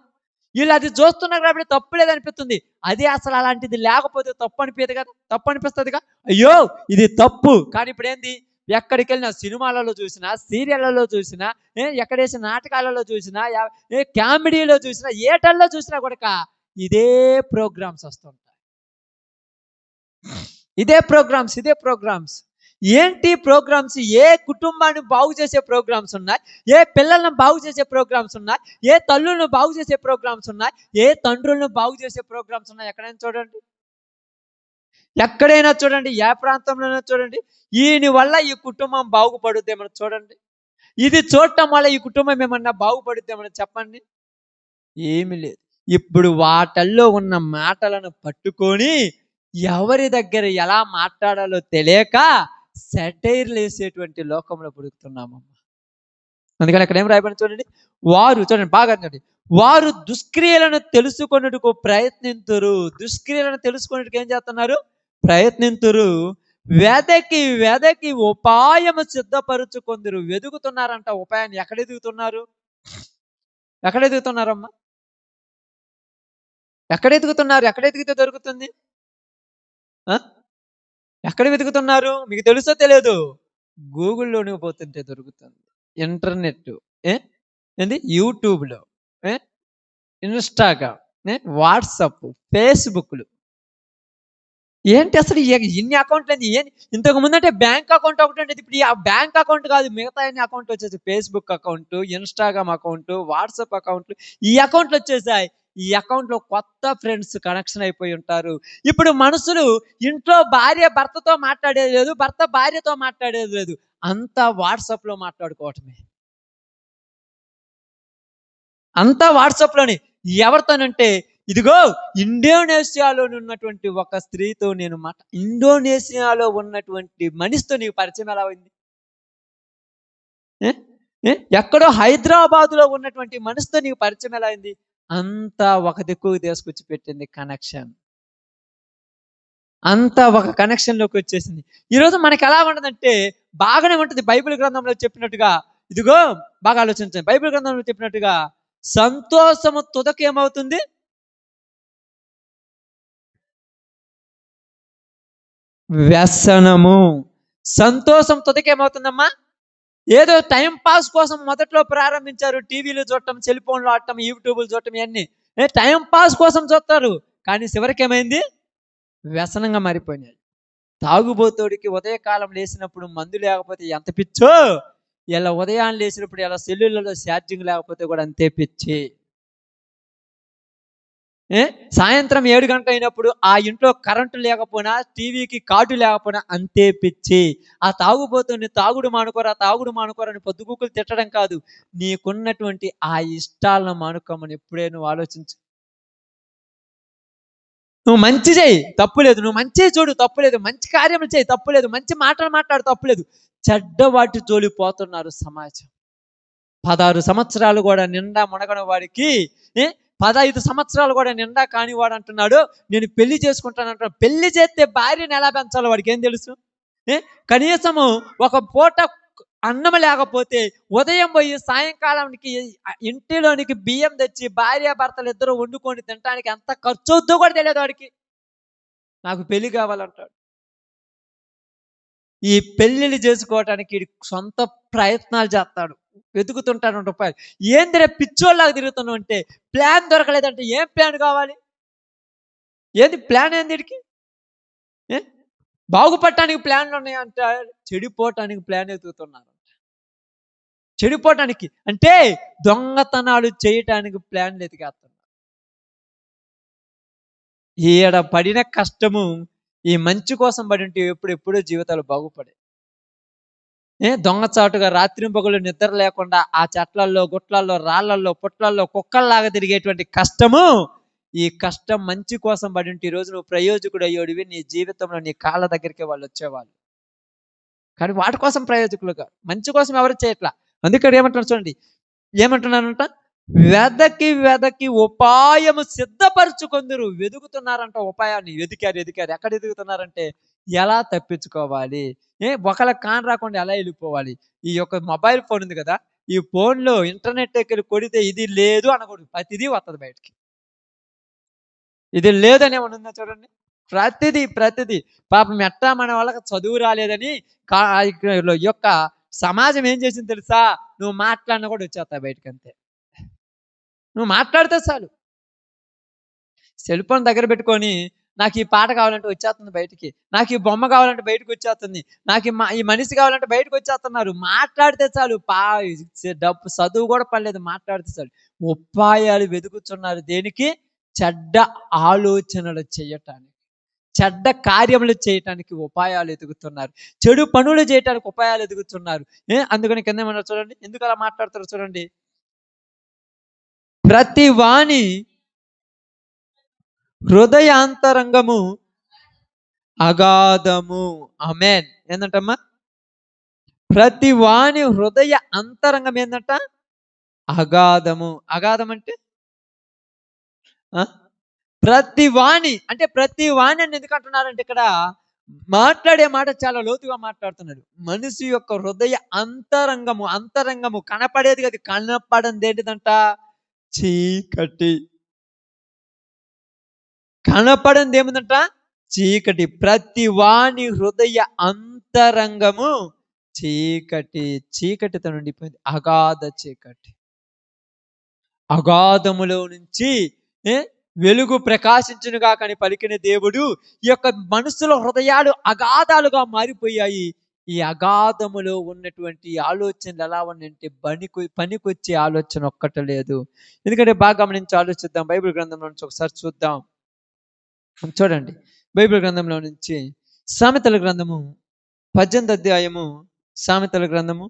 [SPEAKER 2] వీళ్ళు అది చూస్తున్నారు కాబట్టి తప్పు లేదు అనిపిస్తుంది. అది అసలు అలాంటిది లేకపోతే తప్పు అనిపించదు కదా, తప్పు అనిపిస్తుందిగా, అయ్యో ఇది తప్పు. కానీ ఇప్పుడు ఏంది, ఎక్కడికి వెళ్ళినా సినిమాలలో చూసినా, సీరియళ్లలో చూసినా, ఎక్కడేసిన నాటకాలలో చూసినా, కామెడీలో చూసినా, ఏటల్లో చూసినా కూడా ఇదే ప్రోగ్రామ్స్ వస్తుంటాయి. ఇదే ప్రోగ్రామ్స్. ఏంటి ప్రోగ్రామ్స్? ఏ కుటుంబాన్ని బాగు చేసే ప్రోగ్రామ్స్ ఉన్నాయి, ఏ పిల్లలను బాగు చేసే ప్రోగ్రామ్స్ ఉన్నాయి, ఏ తల్లులను బాగు చేసే ప్రోగ్రామ్స్ ఉన్నాయి, ఏ తండ్రులను బాగు చేసే ప్రోగ్రామ్స్ ఉన్నాయి. ఎక్కడైనా చూడండి, ఏ ప్రాంతంలోనైనా చూడండి, ఈయన వల్ల ఈ కుటుంబం బాగుపడుద్దేమని చూడండి, ఇది చూడటం వల్ల ఈ కుటుంబం ఏమన్నా బాగుపడుద్దేమని చెప్పండి, ఏమి లేదు. ఇప్పుడు వాటల్లో ఉన్న మాటలను పట్టుకొని ఎవరి దగ్గర ఎలా మాట్లాడాలో తెలియక సెటైర్లు వేసేటువంటి లోకంలో పుడుతున్నామమ్మా. అందుకని అక్కడ ఏం రాయబడి చూడండి, చూడండి బాగా చూడండి, వారు దుష్క్రియలను తెలుసుకొనుటకు ప్రయత్నింతురు. దుష్క్రియలను తెలుసుకొనుటకు ఏం చేస్తున్నారు? ప్రయత్నింతురు. వెదకి ఉపాయము సిద్ధపరుచుకొందురు. వెతుకుతున్నారంట ఉపాయాన్ని. ఎక్కడ ఎదుగుతున్నారమ్మా? ఎక్కడ ఎదిగితే దొరుకుతుంది? ఎక్కడ వెతుకుతున్నారు? మీకు తెలుసో తెలియదు, గూగుల్లోనే పోతుంటే దొరుకుతుంది. ఇంటర్నెట్, ఏంది, యూట్యూబ్లో, ఇన్స్టాగ్రామ్, వాట్సాప్, ఫేస్బుక్లు, ఏంటి అసలు ఇన్ని అకౌంట్లు ఏంది? ఇంతకు ముందు అంటే బ్యాంక్ అకౌంట్ ఒకటి ఉండేది, ఇప్పుడు ఆ బ్యాంక్ అకౌంట్ కాదు, మిగతా అన్ని అకౌంట్ వచ్చేసి Facebook account, Instagram account, WhatsApp అకౌంట్లు, ఈ అకౌంట్లు వచ్చేసాయి. ఈ అకౌంట్లో కొత్త ఫ్రెండ్స్ కనెక్షన్ అయిపోయి ఉంటారు. ఇప్పుడు మనుషులు ఇంట్లో భార్య భర్తతో మాట్లాడేది లేదు, భర్త భార్యతో మాట్లాడేది లేదు, అంతా వాట్సాప్లో మాట్లాడుకోవటమే. అంతా వాట్సాప్లోని. ఎవరితోనంటే ఇదిగో ఇండోనేషియాలో ఉన్నటువంటి ఒక స్త్రీతో నేను ఇండోనేషియాలో ఉన్నటువంటి మనిషితో నీకు పరిచయం ఎలా అయింది? ఎక్కడో హైదరాబాద్లో ఉన్నటువంటి మనిషితో నీకు పరిచయం ఎలా అయింది? అంతా ఒక దిక్కుకు తీసుకొచ్చి పెట్టింది కనెక్షన్. అంతా ఒక కనెక్షన్లోకి వచ్చేసింది. ఈరోజు మనకి ఎలా ఉండదంటే బాగానే ఉంటుంది. బైబిల్ గ్రంథంలో చెప్పినట్టుగా, ఇదిగో బాగా ఆలోచించండి, బైబిల్ గ్రంథంలో చెప్పినట్టుగా సంతోషము తుదకు ఏమవుతుంది? వ్యసనము. సంతోషం తుదకేమవుతుందమ్మా? ఏదో టైం పాస్ కోసం మొదట్లో ప్రారంభించారు, టీవీలు చూడటం, సెల్ ఫోన్లు ఆడటం, యూట్యూబ్లు చూడటం, ఇవన్నీ టైం పాస్ కోసం చూస్తారు, కానీ చివరికి ఏమైంది? వ్యసనంగా మారిపోయినాయి. తాగుబోతోడికి ఉదయకాలం లేచినప్పుడు మందు లేకపోతే ఎంత పిచ్చో, ఇలా ఉదయాన్ని లేచినప్పుడు ఇలా సెల్లులలో ఛార్జింగ్ లేకపోతే కూడా అంతే పిచ్చి. సాయంత్రం 7 గంటలు అయినప్పుడు ఆ ఇంట్లో కరెంటు లేకపోయినా, టీవీకి కార్డు లేకపోయినా అంతే పిచ్చి. ఆ తాగుబోతుని తాగుడు మానుకోరని పొద్దుగుకులు తిట్టడం కాదు, నీకున్నటువంటి ఆ ఇష్టాలను మానుకోమని ఎప్పుడే నువ్వు ఆలోచించు. నువ్వు మంచి చేయి, తప్పులేదు, నువ్వు మంచి చూడు, తప్పులేదు, మంచి కార్యములు చేయి, తప్పులేదు, మంచి మాటలు మాట్లాడు, తప్పులేదు. చెడ్డవాటి జోలిపోతున్నారు సమాజం. 16 సంవత్సరాలు కూడా నిండా మునగని వాడికి 15 సంవత్సరాలు కూడా నిండా కానివాడు అంటున్నాడు నేను పెళ్లి చేసుకుంటాను అంటున్నాడు. పెళ్లి చేస్తే భార్యను ఎలా పెంచాలో వాడికి ఏం తెలుసు? కనీసము ఒక పూట అన్నం లేకపోతే ఉదయం పోయి సాయంకాలానికి ఇంటిలోనికి బియ్యం తెచ్చి భార్య భర్తలు ఇద్దరు వండుకొని తినడానికి ఎంత ఖర్చు అవుద్దో కూడా తెలియదు వాడికి. నాకు పెళ్లి కావాలంటాడు. ఈ పెళ్లిళ్ళు చేసుకోవటానికి వీడి సొంత ప్రయత్నాలు చేస్తాడు, వెతుకుతుంటాడు రూపాయలు. ఏందిరే పిచ్చోళ్ళలాగా తిరుగుతున్నావు అంటే, ప్లాన్ దొరకలేదంటే ఏం ప్లాన్ కావాలి? ఏంది ప్లాన్? ఏంది వీడికి? బాగుపడటానికి ప్లాన్లు ఉన్నాయంట, చెడిపోవటానికి ప్లాన్ ఎదుగుతున్నారు. చెడిపోవటానికి అంటే దొంగతనాలు చేయటానికి ప్లాన్లు ఎతికేస్తున్నారు. ఈడ పడిన కష్టము ఈ మంచి కోసం పడి ఉంటే ఎప్పుడెప్పుడో జీవితాలు బాగుపడే. దొంగచాటుగా రాత్రింపగలు నిద్ర లేకుండా ఆ చెట్లల్లో, గుట్లల్లో, రాళ్లల్లో, పుట్లల్లో కుక్కల్లాగా తిరిగేటువంటి కష్టము, ఈ కష్టం మంచి కోసం పడి ఉంటే ఈరోజు నువ్వు ప్రయోజకుడు అయ్యోడివి. నీ జీవితంలో నీ కాళ్ళ దగ్గరికి వాళ్ళు వచ్చేవాళ్ళు. కానీ వాటి కోసం ప్రయోజకులుగా, మంచి కోసం ఎవరు చేయట్లా. అందుకని ఏమంటున్నారు చూడండి, ఏమంటున్నానంట, వెదకి వెదకి ఉపాయము సిద్ధపరచుకొందురు. వెతుకుతున్నారంట ఉపాయాన్ని. ఎదికారు. ఎక్కడ ఎదుగుతున్నారంటే ఎలా తప్పించుకోవాలి, ఒకళ్ళ కాన్ రాకుండా ఎలా వెళ్ళిపోవాలి. ఈ యొక్క మొబైల్ ఫోన్ ఉంది కదా, ఈ ఫోన్లో ఇంటర్నెట్ ఎక్కి కొడితే ఇది లేదు అనకూడదు, ప్రతిదీ వస్తుంది బయటికి. ఇది లేదని ఏమన్నా ఉందా చూడండి, ప్రతిదీ పాపం ఎట్టా మన వాళ్ళకి చదువు రాలేదని యొక్క సమాజం ఏం చేసింది తెలుసా, నువ్వు మాట్లాడినా కూడా వచ్చేస్తా బయటకు. అంతే, నువ్వు మాట్లాడితే చాలు. సెల్ ఫోన్ దగ్గర పెట్టుకొని నాకు ఈ పాట కావాలంటే వచ్చేస్తుంది బయటికి, నాకు ఈ బొమ్మ కావాలంటే బయటకు వచ్చేస్తుంది, నాకు ఈ మనిషి కావాలంటే బయటకు వచ్చేస్తున్నారు. మాట్లాడితే చాలు. డబ్బు చదువు కూడా పర్లేదు, మాట్లాడితే చాలు. ఉపాయాలు వెతుకుతున్నారు. దేనికి? చెడ్డ ఆలోచనలు చేయటానికి, చెడ్డ కార్యములు చేయటానికి ఉపాయాలు ఎదుగుతున్నారు. చెడు పనులు చేయటానికి ఉపాయాలు ఎదుగుతున్నారు. అందుకని కింద ఏమన్నారు చూడండి, ఎందుకు అలా మాట్లాడతారు చూడండి. ప్రతి వాణి హృదయాంతరంగము అగాధము. ఆమేన్. ఏంటంటమ్మా? ప్రతి వాణి హృదయ అంతరంగం ఏంటంట? అగాధము. అగాధం అంటే ప్రతి వాణి అంటే ప్రతి వాణి అని ఎందుకు అంటున్నారంటే, ఇక్కడ మాట్లాడే మాట చాలా లోతుగా మాట్లాడుతున్నాడు. మనిషి యొక్క హృదయ అంతరంగము కనపడేది కదా, కనపడంది ఏంటిదంట? చీకటి. కనపడంది ఏముందంట? చీకటి. ప్రతి వాణి హృదయ అంతరంగము చీకటితో నిండిపోయింది. అగాధ చీకటి. అగాధములో నుంచి వెలుగు ప్రకాశించునుగా కానీ పలికిన దేవుడు, ఈ యొక్క మనుషుల హృదయాలు అగాధాలుగా మారిపోయాయి. ఈ అగాధములో ఉన్నటువంటి ఆలోచనలు ఎలా ఉన్నాయంటే పనికొచ్చే ఆలోచన ఒక్కట లేదు. ఎందుకంటే బాగా గమనించి ఆలోచిద్దాం. బైబిల్ గ్రంథంలో నుంచి ఒకసారి చూద్దాం. చూడండి, బైబిల్ గ్రంథంలో నుంచి సామెతల గ్రంథము 18వ అధ్యాయము. సామెతల గ్రంథము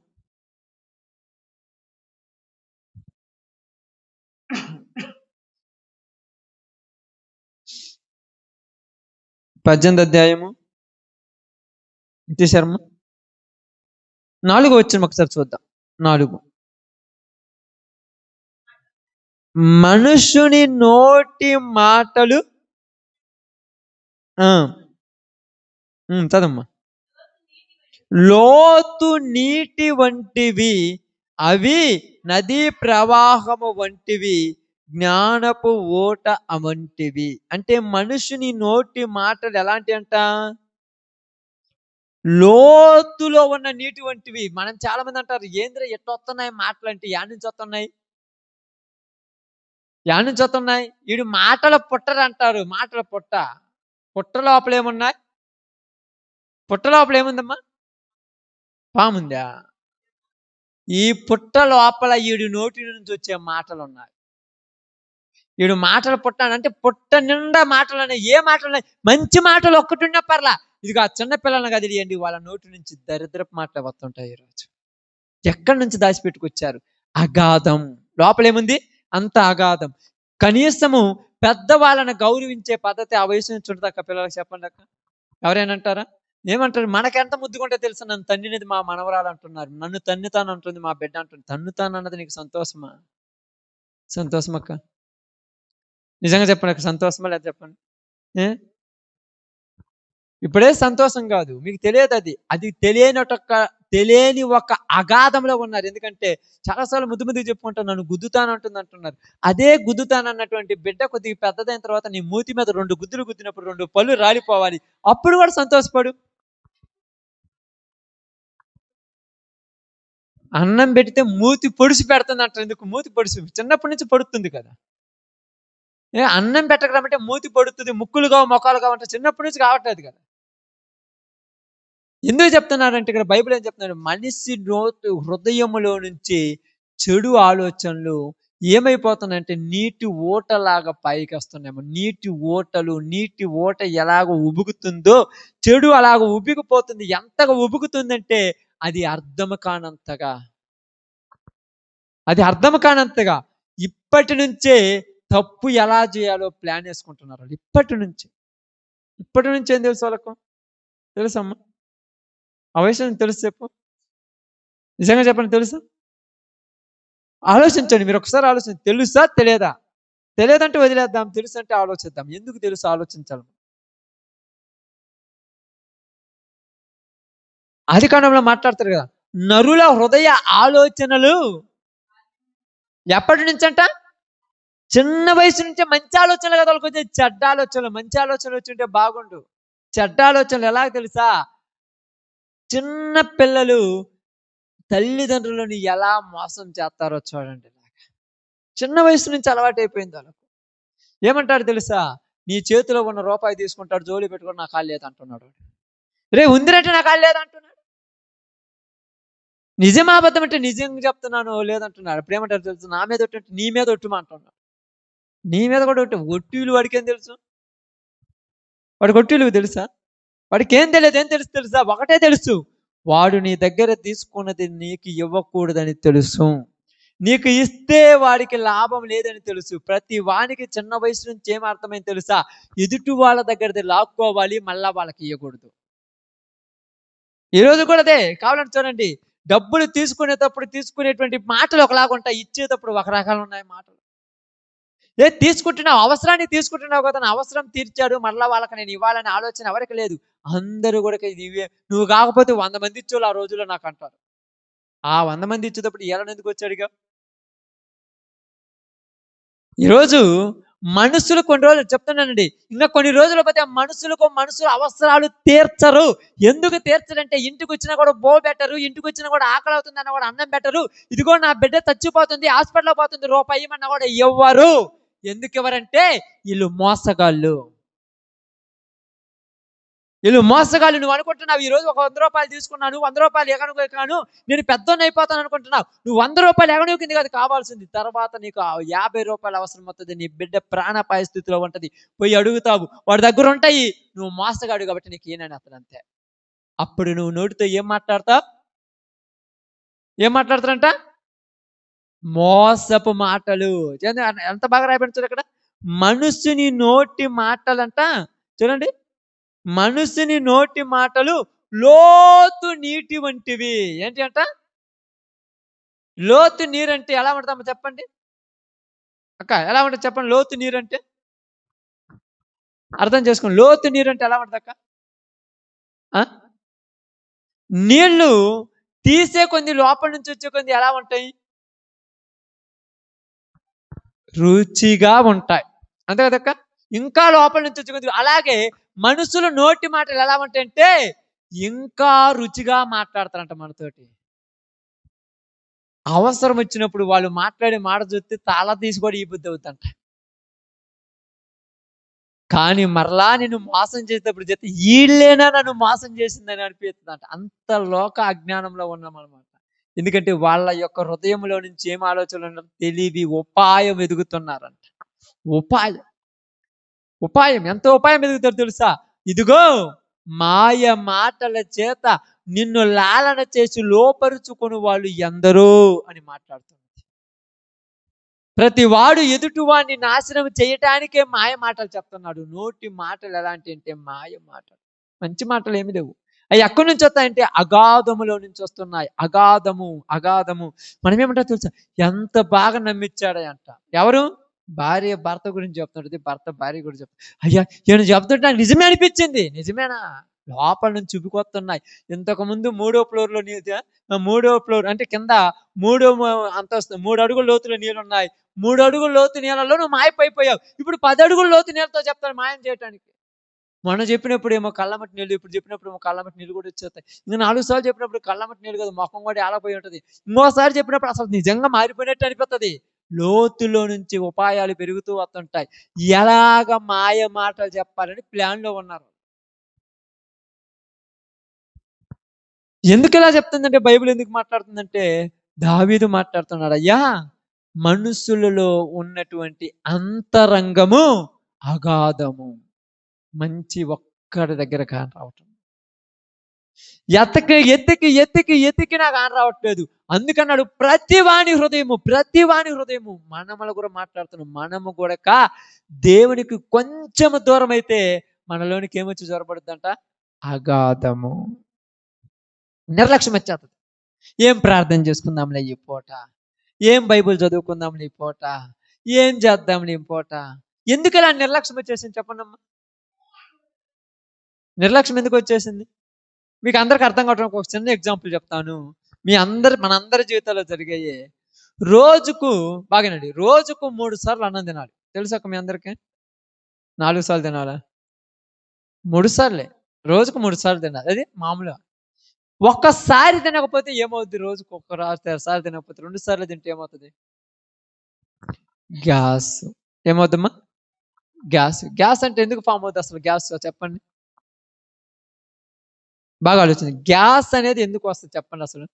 [SPEAKER 2] 18వ అధ్యాయము తీశారమ్మా, 4వ వచనం ఒకసారి చూద్దాం. 4, మనుషుని నోటి మాటలు చదమ్మా. లోతు నీటి వంటివి, అవి నదీ ప్రవాహము వంటివి, జ్ఞానపు ఓట వంటివి. అంటే మనుషుని నోటి మాటలు ఎలాంటి అంట? లోతులో ఉన్న నీటి వంటివి. మనం చాలా మంది అంటారు, ఏంద్ర ఎట్లా వస్తున్నాయి మాటలు అంటే, యాడ్ నుంచి వస్తున్నాయి. వీడు మాటల పుట్టరు అంటారు. మాటల పుట్ట లోపల ఏమున్నాయి? పుట్ట లోపల ఏముందమ్మా? పాముందా? ఈ పుట్ట లోపల వీడి నోటి నుంచి వచ్చే మాటలు ఉన్నాయి. వీడు మాటలు పుట్టానంటే పుట్ట నిండా మాటలు ఉన్నాయి. ఏ మాటలు ఉన్నాయి? మంచి మాటలు ఒక్కటి ఉన్న పర్లా. ఇదిగో ఆ చిన్న పిల్లలను కదిలియండి, వాళ్ళ నోటి నుంచి దరిద్రపు మాటలు వస్తుంటాయి. ఈరోజు ఎక్కడి నుంచి దాచిపెట్టుకొచ్చారు? అగాధం. లోపల ఏముంది? అంత అగాధం. కనీసము పెద్దవాళ్ళని గౌరవించే పద్ధతి ఆ వయసు నుంచి ఉంటుందక్క పిల్లలకు. చెప్పండి అక్క, ఎవరైనా అంటారా? ఏమంటారు? మనకెంత ముద్దుకుంటే తెలుసు, నన్ను తన్నినది మా మనవరాలు అంటున్నారు, నన్ను తన్నుతాను అంటుంది మా బిడ్డ అంటుంది. తన్నుతాను అన్నది నీకు సంతోషమా? సంతోషమక్క? నిజంగా చెప్పండి, నాకు సంతోషమా లేదా చెప్పండి? ఏ? ఇప్పుడే సంతోషం కాదు, మీకు తెలియదు అది. అది తెలియని ఒక అగాధంలో ఉన్నారు. ఎందుకంటే చాలాసార్లు ముద్దు ముద్దుగా చెప్పుకుంటారు, నన్ను గుద్దుతానంటుంది అంటున్నారు. అదే గుద్దుతానన్నటువంటి బిడ్డ కొద్దిగా పెద్దదైన తర్వాత నీ మూతి మీద 2 గుద్దులు గుద్దినప్పుడు 2 పళ్ళు రాలిపోవాలి. అప్పుడు కూడా సంతోషపడు. అన్నం పెడితే మూతి పొడిసి పెడుతుంది అంటారు. ఎందుకు మూతి పొడిసి? చిన్నప్పటి నుంచి పడుతుంది కదా. అన్నం పెట్టకరమంటే మూతి పడుతుంది, ముక్కులు కావు మొఖాలు కావు అంటే చిన్నప్పటి నుంచి కావట్లేదు కదా. ఎందుకు చెప్తున్నారంటే ఇక్కడ బైబిల్ ఏం చెప్తున్నాడు, మనిషి హృదయములో నుంచి చెడు ఆలోచనలు ఏమైపోతున్నాయంటే నీటి ఊటలాగా పైకి వస్తున్నాయేమో. నీటి ఊట ఎలాగ ఉబుకుతుందో చెడు అలాగ ఉబికిపోతుంది. ఎంతగా ఉబుకుతుందంటే అది అర్థం కానంతగా ఇప్పటి నుంచే తప్పు ఎలా చేయాలో ప్లాన్ వేసుకుంటున్నారు వాళ్ళు. ఇప్పటి నుంచి ఏం తెలుసు వాళ్ళకు? తెలుసమ్మా? ఆ విషయం తెలుసు చెప్పు. నిజంగా చెప్పండి, తెలుసా? ఆలోచించండి, మీరు ఒకసారి ఆలోచించండి. తెలుసా తెలియదా? తెలియదంటే వదిలేద్దాం, తెలుసు అంటే ఆలోచిద్దాం. ఎందుకు తెలుసు ఆలోచించాలి. ఆదికాండంలో మాట్లాడతారు కదా, నరుల హృదయ ఆలోచనలు ఎప్పటి నుంచంట? చిన్న వయసు నుంచే. మంచి ఆలోచనలు కదా వాళ్ళకి వచ్చేది, చెడ్డ ఆలోచనలు. మంచి ఆలోచనలు వచ్చి ఉంటే బాగుండు. చెడ్డ ఆలోచనలు ఎలాగ తెలుసా? చిన్న పిల్లలు తల్లిదండ్రులను ఎలా మోసం చేస్తారో చూడండి. చిన్న వయసు నుంచి అలవాటు అయిపోయింది వాళ్ళకు. ఏమంటాడు తెలుసా? నీ చేతిలో ఉన్న రూపాయి తీసుకుంటాడు, జోలి పెట్టుకొని నా కాళ్ళు లేదంటున్నాడు. రే ఉందిరంటే నా కాళ్ళు లేదంటున్నాడు. నిజం అబద్ధం అంటే నిజంగా చెప్తున్నాను లేదంటున్నాడు. అప్పుడు ఏమంటారు తెలుసు? నా మీద ఒట్టు, నీ మీద ఒట్టుమంటున్నాడు. నీ మీద కూడా ఒట్టిలు వాడికి ఏం తెలుసు? వాడికి ఒట్టిలు తెలుసా? వాడికి ఏం తెలియదు. ఏం తెలుసు తెలుసా? ఒకటే తెలుసు, వాడు నీ దగ్గర తీసుకున్నది నీకు ఇవ్వకూడదని తెలుసు. నీకు ఇస్తే వాడికి లాభం లేదని తెలుసు. ప్రతి వానికి చిన్న వయసు నుంచి ఏం అర్థమైంది తెలుసా? ఎదుటి వాళ్ళ దగ్గరది లాక్కోవాలి, మళ్ళా వాళ్ళకి ఇవ్వకూడదు. ఈరోజు కూడా అదే. కావాలంటే చూడండి, డబ్బులు తీసుకునేటప్పుడు తీసుకునేటువంటి మాటలు ఒకలాగా ఉంటాయి, ఇచ్చేటప్పుడు ఒక రకాలు ఉన్నాయి మాటలు. తీసుకుంటున్నావు, అవసరాన్ని తీసుకుంటున్నావు కదా, అవసరం తీర్చాడు, మళ్ళా వాళ్ళకి నేను ఇవ్వాలనే ఆలోచన ఎవరికి లేదు. అందరూ కూడా ఇవే. నువ్వు కాకపోతే 100 మంది ఇచ్చోళ్ళు ఆ రోజుల్లో నాకు అంటారు. ఆ 100 మంది ఇచ్చేటప్పుడు ఎలా ఎందుకు వచ్చాడుగా? ఈరోజు మనుషులు కొన్ని రోజులు చెప్తున్నానండి, ఇంకా కొన్ని రోజులు పోతే మనుషుల అవసరాలు తీర్చరు. ఎందుకు తీర్చరంటే ఇంటికి వచ్చినా కూడా బో పెట్టరు, ఇంటికి వచ్చినా కూడా ఆకలి అవుతుంది అన్న కూడా అన్నం పెట్టరు. ఇదిగో నా బిడ్డ చచ్చిపోతుంది, హాస్పిటల్లో పోతుంది, రూపాయి ఇవ్వమన్నా కూడా ఇవ్వరు. ఎందుకు ఇవ్వరంటే వీళ్ళు మోసగాళ్ళు. నువ్వు అనుకుంటున్నావు ఈ రోజు ఒక 100 రూపాయలు తీసుకున్నాను, 100 రూపాయలు ఎగనుకాను, నేను పెద్దోన్ని అయిపోతాను అనుకుంటున్నావు. నువ్వు 100 రూపాయలు ఎగనుకింది కాదు కావాల్సింది, తర్వాత నీకు 50 రూపాయలు అవసరం అవుతుంది. నీ బిడ్డ ప్రాణాపాయ స్థితిలో ఉంటది, పోయి అడుగుతావు, వాడి దగ్గర ఉంటాయి. నువ్వు మోసగాడు కాబట్టి నీకు ఏనని అతను అంతే. అప్పుడు నువ్వు నోటితో ఏం మాట్లాడతారంట? మోసపు మాటలు. ఎంత బాగా రాయబడింది ఇక్కడ, మనుషుని నోటి మాటలంట. చూడండి, మనుషుని నోటి మాటలు లోతు నీటి వంటివి. ఏంటి అంట? లోతు నీరు అంటే ఎలా ఉంటుందమ్మా చెప్పండి అక్క, ఎలా ఉంటుంది చెప్పండి? లోతు నీరు అంటే అర్థం చేసుకోండి. లోతు నీరు అంటే ఎలా ఉంటుంది అక్క? నీళ్లు తీసే కొంది, లోపల నుంచి వచ్చే కొంది ఎలా ఉంటాయి? రుచిగా ఉంటాయి, అంతే కదక్క? ఇంకా లోపల నుంచి వచ్చే కొంది. అలాగే మనుషులు నోటి మాటలు ఎలా ఉంటాయంటే ఇంకా రుచిగా మాట్లాడతారంట మనతోటి. అవసరం వచ్చినప్పుడు వాళ్ళు మాట్లాడే మాట చూస్తే తాళ తీసి కూడా ఈ బుద్ధి అవుతుందంట. కానీ మరలా నేను మోసం చేసేటప్పుడు చేస్తే వీళ్ళేనా నన్ను మోసం చేసిందని అనిపిస్తుందంట. అంత లోక అజ్ఞానంలో ఉన్నామన్నమాట. ఎందుకంటే వాళ్ళ యొక్క హృదయంలో నుంచి ఏం ఆలోచనలు తెలివి ఉపాయం ఎదుగుతున్నారంట. ఉపాయం ఎంత ఉపాయం ఎదుగుతారు తెలుసా? ఇదిగో మాయ మాటల చేత నిన్ను లాలన చేసి లోపరుచుకుని వాళ్ళు ఎందరో అని మాట్లాడుతున్నారు. ప్రతి వాడు ఎదుటివాడిని నాశనం చేయటానికే మాయ మాటలు చెప్తున్నాడు. నోటి మాటలు ఎలాంటి అంటే మాయ మాటలు, మంచి మాటలు ఏమి లేవు. అవి ఎక్కడి నుంచి వస్తాయంటే అగాధములో నుంచి వస్తున్నాయి. అగాధము. మనం ఏమంటారు తెలుసా? ఎంత బాగా నమ్మించాడంట. ఎవరు? భార్య భర్త గురించి చెప్తుంటది, భర్త భార్య గురించి చెప్తుంది. అయ్యా ఈయన చెప్తుంటే నాకు నిజమే అనిపించింది. నిజమేనా? లోపల నుంచి ఉబికొస్తున్నాయి. ఇంతకుముందు మూడో ఫ్లోర్ అంటే కింద మూడో అంతస్తు 3 అడుగుల లోతులో నీళ్ళున్నాయి. 3 అడుగుల లోతు నీళ్ళలో నువ్వు మాయమైపోయావు. ఇప్పుడు 10 అడుగుల లోతు నీళ్ళతో చెప్తాను మాయం చేయటానికి. మొన్న చెప్పినప్పుడేమో కళ్ళమటి నీళ్ళు, ఇప్పుడు చెప్పినప్పుడేమో కళ్ళమటి నీళ్ళు కూడా వచ్చేస్తాయి. ఇంక 4 సార్లు చెప్పినప్పుడు కళ్ళమటి నీళ్ళు కాదు, మొఖం కూడా ఏలపోయి ఉంటది. ఇంకోసారి చెప్పినప్పుడు అసలు నిజంగా మారిపోయినట్టు అనిపిస్తది. లోతులో నుంచి ఉపాయాలు పెరుగుతూ వస్తుంటాయి. ఎలాగ మాయ మాటలు చెప్పాలని ప్లాన్‌లో ఉన్నారు. ఎందుకిలా చెప్తుందంటే, బైబిల్ ఎందుకు మాట్లాడుతుందంటే, దావీదు మాట్లాడుతున్నాడు. అయ్యా! మనుషులలో ఉన్నటువంటి అంతరంగము అగాధము. మంచి ఒక్కడి దగ్గర కాని రావటం. ఎతికి నాకు కాని రావట్లేదు. అందుకన్నాడు ప్రతివాని హృదయము మనములు కూడా మాట్లాడుతున్నాం. మనము కూడా దేవునికి కొంచెం దూరం అయితే మనలోనికి ఏమొచ్చి జొరబడుద్దంట? అగాధము. నిర్లక్ష్యం వచ్చేస్తుంది. ఏం ప్రార్థన చేసుకుందాంలే ఈ పూట, ఏం బైబిల్ చదువుకుందాంలే ఈ పూట, ఏం చేద్దాంలే ఈ పూట. ఎందుకు ఇలా నిర్లక్ష్యం వచ్చేసింది చెప్పండమ్మా? నిర్లక్ష్యం ఎందుకు వచ్చేసింది? మీకు అందరికి అర్థం కావడానికి ఒక చిన్న ఎగ్జాంపుల్ చెప్తాను. మనందరి జీవితాల్లో జరిగాయే. రోజుకు 3 సార్లు అన్నం తినాలి. తెలుసా మీ అందరికి? 4 సార్లు తినాలా? 3 సార్లే. రోజుకు 3 సార్లు తినాలి. అది మామూలుగా. ఒక్కసారి తినకపోతే ఏమవుద్ది? రోజుకు సారి తినకపోతే 2 సార్లు తింటే ఏమవుతుంది? గ్యాస్. ఏమవుద్దమ్మా? గ్యాస్ అంటే ఎందుకు ఫామ్ అవుతుంది అసలు? గ్యాస్ చెప్పండి, బాగా ఆలోచించండి. గ్యాస్ అనేది ఎందుకు వస్తుంది చెప్పండి అసలు?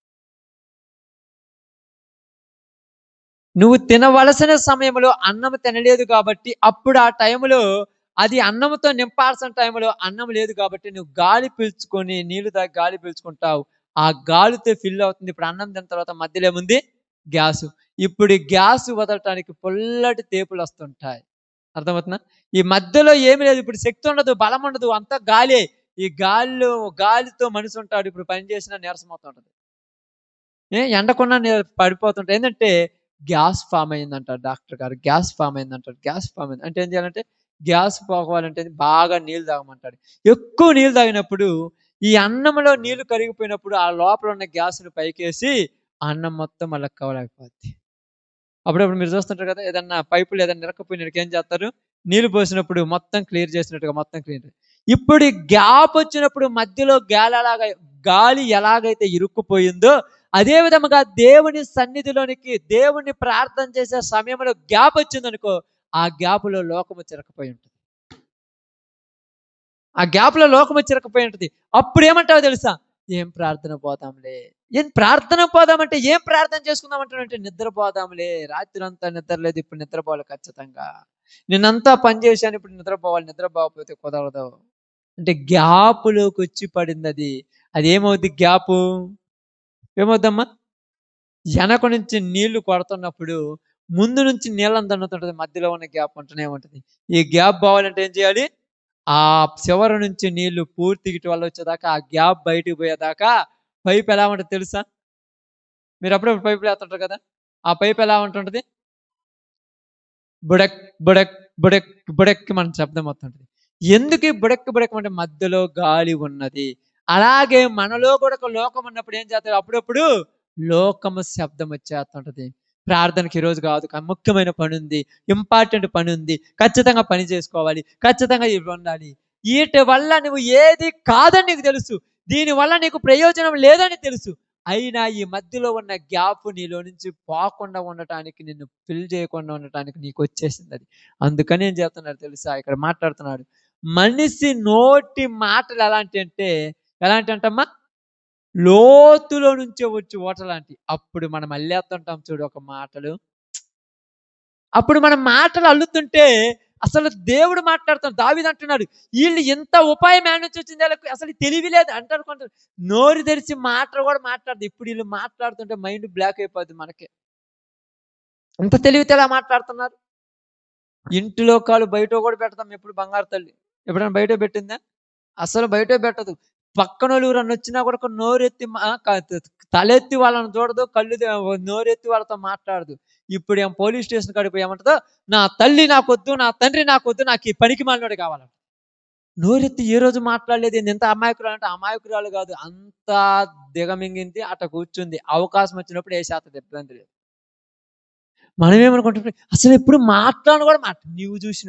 [SPEAKER 2] నువ్వు తినవలసిన సమయంలో అన్నం తినలేదు కాబట్టి, అప్పుడు ఆ టైంలో అది అన్నంతో నింపాల్సిన టైంలో అన్నం లేదు కాబట్టి నువ్వు గాలి పీల్చుకొని నీళ్లు తాగి గాలి పీల్చుకుంటావు. ఆ గాలితో ఫిల్ అవుతుంది. ఇప్పుడు అన్నం తిన్న తర్వాత మధ్యలో ఏముంది? గ్యాసు. ఇప్పుడు ఈ గ్యాస్ వదలటానికి పొల్లటి తేపులు వస్తుంటాయి. అర్థమవుతుందా? ఈ మధ్యలో ఏమి లేదు. ఇప్పుడు శక్తి ఉండదు, బలం ఉండదు, అంతా గాలే. ఈ గాలితో మనిషి ఉంటాడు. ఇప్పుడు పని చేసినా నీరసం అవుతుంటది. ఎండకున్నా పడిపోతుంటాయి. ఏంటంటే గ్యాస్ ఫామ్ అయిందంటారు డాక్టర్ గారు. గ్యాస్ ఫామ్ అయిందంటారు. గ్యాస్ ఫామ్ అయింది అంటే ఏం చేయాలంటే, గ్యాస్ పోవాలంటే బాగా నీళ్ళు తాగమంటాడు. ఎక్కువ నీళ్ళు తాగినప్పుడు ఈ అన్నంలో నీళ్లు కరిగిపోయినప్పుడు ఆ లోపల ఉన్న గ్యాస్ను పైకేసి అన్నం మొత్తం మళ్ళీ కవలేకపోద్ది. అప్పుడప్పుడు మీరు చూస్తుంటారు కదా, ఏదన్నా పైపులు ఏదైనా నిరకపోయినట్టుగా ఏం చేస్తారు? నీళ్లు పోసినప్పుడు మొత్తం క్లియర్ చేసినట్టుగా మొత్తం క్లియర్. ఇప్పుడు గ్యాప్ వచ్చినప్పుడు మధ్యలో గాలి ఎలాగైతే ఇరుక్కుపోయిందో, అదే విధముగా దేవుని సన్నిధిలోనికి దేవుణ్ణి ప్రార్థన చేసే సమయంలో గ్యాప్ వచ్చిందనుకో, ఆ గ్యాప్లో లోకము చిరకపోయి ఉంటుంది. ఆ గ్యాప్లో లోకము చిరకపోయి ఉంటుంది. అప్పుడు ఏమంటావో తెలుసా? ఏం ప్రార్థన పోదాంలే. ఏం ప్రార్థన పోదామంటే ఏం ప్రార్థన చేసుకుందామంటే నిద్రపోదాంలే. రాత్రి అంతా నిద్ర లేదు, ఇప్పుడు నిద్రపోవాలి ఖచ్చితంగా. నిన్నంతా పని చేశాను, ఇప్పుడు నిద్రపోవాలి. నిద్రపోకపోతే కుదరదు. అంటే గ్యాప్లోకి వచ్చి పడింది అది. అదేమవుద్ది గ్యాపు? ఏమవుద్దమ్మా? వెనక నుంచి నీళ్లు కొడుతున్నప్పుడు ముందు నుంచి నీళ్ళని దండుతుంటది, మధ్యలో ఉన్న గ్యాప్ ఉంటూనే ఉంటుంది. ఈ గ్యాప్ పోవాలంటే ఏం చేయాలి? ఆ చివరి నుంచి నీళ్లు పూర్తిగా ఇటు వల్ల వచ్చేదాకా, ఆ గ్యాప్ బయటికి పోయేదాకా పైప్ ఎలా ఉంటుంది తెలుసా? మీరు అప్పుడప్పుడు పైపులు వేస్తుంటారు కదా, ఆ పైప్ ఎలా ఉంటుంటది? బుడక్ బుడక్ బుడక్ బుడక్ మన శబ్దం వస్తుంటది. ఎందుకు ఈ బుడక్ బుడక్ అంటే మధ్యలో గాలి ఉన్నది. అలాగే మనలో కూడా ఒక లోకం ఉన్నప్పుడు ఏం చేస్తారు? అప్పుడప్పుడు లోకము శబ్దం వచ్చేస్తుంటది. ప్రార్థనకి ఈరోజు కాదు, ముఖ్యమైన పని ఉంది, ఇంపార్టెంట్ పని ఉంది, ఖచ్చితంగా పని చేసుకోవాలి, ఖచ్చితంగా ఇవి ఉండాలి. వీటి వల్ల నువ్వు ఏది కాదని నీకు తెలుసు, దీనివల్ల నీకు ప్రయోజనం లేదని తెలుసు. అయినా ఈ మధ్యలో ఉన్న గ్యాప్ నీలో నుంచి పోకుండా ఉండటానికి, నిన్ను ఫిల్ చేయకుండా ఉండటానికి నీకు వచ్చేసింది అది. అందుకని ఏం చేస్తున్నాడు తెలుసా? ఇక్కడ మాట్లాడుతున్నాడు, మనిషి నోటి మాటలు ఎలాంటి అంటమ్మా? లోతులో నుంచే వచ్చి ఓటలాంటి. అప్పుడు మనం అల్లేస్తుంటాం చూడు ఒక మాటలు. అప్పుడు మనం మాటలు అల్లుతుంటే అసలు దేవుడు మాట్లాడుతాడు. దావీదు అంటున్నాడు, వీళ్ళు ఇంత ఉపాయం ఏడ నుంచి వచ్చింది, అసలు తెలివి లేదు అంటారు కొంత. నోరు తెరిచి మాటలు కూడా మాట్లాడదు. ఇప్పుడు వీళ్ళు మాట్లాడుతుంటే మైండ్ బ్లాక్ అయిపోద్ది మనకే. అంత తెలివితే ఎలా మాట్లాడుతున్నారు? ఇంటిలో కాలు బయట కూడా పెడతాం. ఎప్పుడు బంగారు తల్లి ఎప్పుడైనా బయట పెట్టిందా? అసలు బయట పెట్టదు. పక్కనోళ్ళు ఎవరన్నా వచ్చినా కూడా ఒక నోరెత్తి తలెత్తి వాళ్ళని చూడదు, నోరెత్తి వాళ్ళతో మాట్లాడదు. ఇప్పుడేమో పోలీస్ స్టేషన్ కాడికి పోయి ఏమంటదో, నా తల్లి నాకొద్దు, నా తండ్రి నాకొద్దు, నాకు ఈ పనికి మాలినోడు కావాలంట. నోరెత్తి ఏ రోజు మాట్లాడలేదు. ఎంత అమాయకురాలు అంటే అమాయకురాలు కాదు, అంత దిగమింగింది, అట్ట కూర్చుంది. అవకాశం వచ్చినప్పుడు ఏసేత్తది, ఇబ్బంది లేదు. మనం ఏమనుకుంటున్నాం, అసలు ఎప్పుడు మాట్లాడను కూడా నీవు చూసి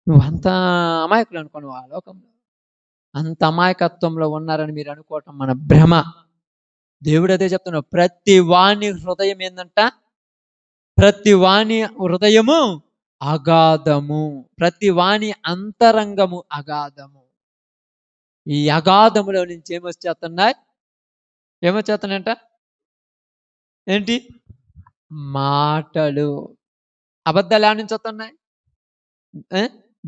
[SPEAKER 2] నువ్వంత అమాయకులు అనుకోను ఆ లోకంలో. అంత అమాయకత్వంలో ఉన్నారని మీరు అనుకోవటం మన భ్రమ. దేవుడు అదే చెప్తున్నాడు, ప్రతి వాణి హృదయం ఏందంట, ప్రతి వాణి హృదయము అగాధము, ప్రతి వాణి అంతరంగము అగాధము. ఈ అగాధములో నుంచి ఏమొచ్చేస్తున్నాయంట? ఏంటి? మాటలు. అబద్ధాలు ఎక్కడి నుంచి వస్తున్నాయి?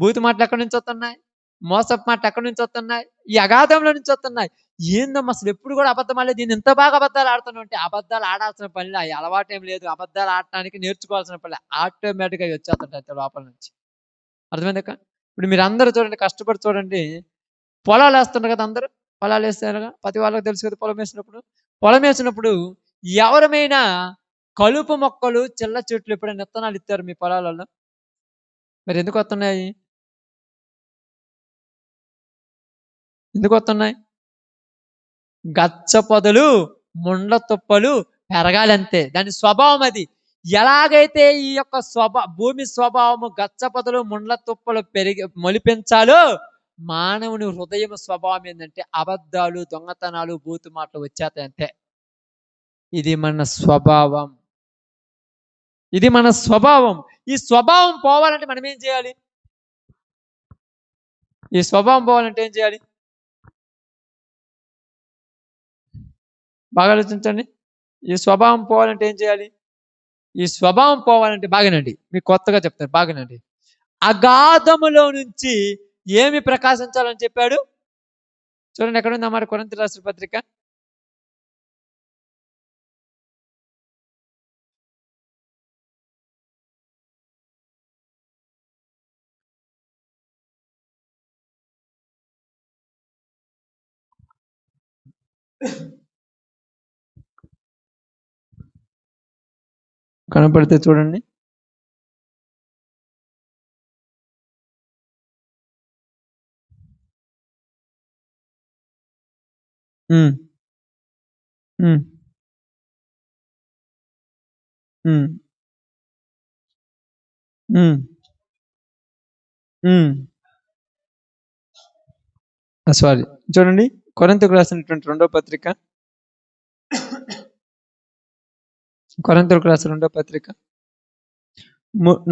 [SPEAKER 2] బూతు మాటలు ఎక్కడి నుంచి వస్తున్నాయి? మోసపు మాటలు ఎక్కడి నుంచి వస్తున్నాయి? ఈ అగాధంలో నుంచి వస్తున్నాయి. ఏందమ్మా అసలు ఎప్పుడు కూడా అబద్ధమాలే, దీన్ని ఇంత బాగా అబద్ధాలు ఆడుతున్నావు అంటే, అబద్ధాలు ఆడాల్సిన పనిలే, అలవాటేం లేదు. అబద్ధాలు ఆడటానికి నేర్చుకోవాల్సిన పనిలే, ఆటోమేటిక్గా వచ్చేస్తుంటాయి లోపల నుంచి. అర్థమైందక్క? ఇప్పుడు మీరు అందరూ చూడండి, కష్టపడి చూడండి, పొలాలు వేస్తున్నారు కదా, అందరూ పొలాలు వేస్తారు కదా, ప్రతి వాళ్ళకి తెలుసు కదా. పొలం వేసినప్పుడు ఎవరమైనా కలుపు మొక్కలు, చిల్ల చెట్లు ఎప్పుడైనా విత్తనాలు ఇస్తారు మీ పొలాలలో? మరి ఎందుకు వస్తున్నాయి? ఎందుకు వస్తున్నాయి? గచ్చ పొదలు, ముండ్ల తుప్పలు పెరగాలంతే, దాని స్వభావం అది. ఎలాగైతే ఈ యొక్క భూమి స్వభావము గచ్చ పొదలు, ముండ్ల తుప్పలు మొలిపించాలో, మానవుని హృదయం స్వభావం ఏంటంటే అబద్ధాలు, దొంగతనాలు, బూతు మాటలు వచ్చేస్తాయి అంతే. ఇది మన స్వభావం, ఇది మన స్వభావం. ఈ స్వభావం పోవాలంటే మనం ఏం చేయాలి? ఈ స్వభావం పోవాలంటే ఏం చేయాలి? బాగా ఆలోచించండి. ఈ స్వభావం పోవాలంటే ఏం చేయాలి? ఈ స్వభావం పోవాలంటే బాగానండి, మీకు కొత్తగా చెప్తాను, బాగానండి. అగాధములో నుంచి ఏమి ప్రకాశించాలని చెప్పాడు? చూడండి, ఎక్కడుంది అమ్మారు కొరింథీయులకు రాసిన పత్రిక, కనపడితే చూడండి. సారీ, చూడండి, కొరింథీయులకు రాసినటువంటి రెండో పత్రిక, కొరింథీయులకు రాసిన రెండో పత్రిక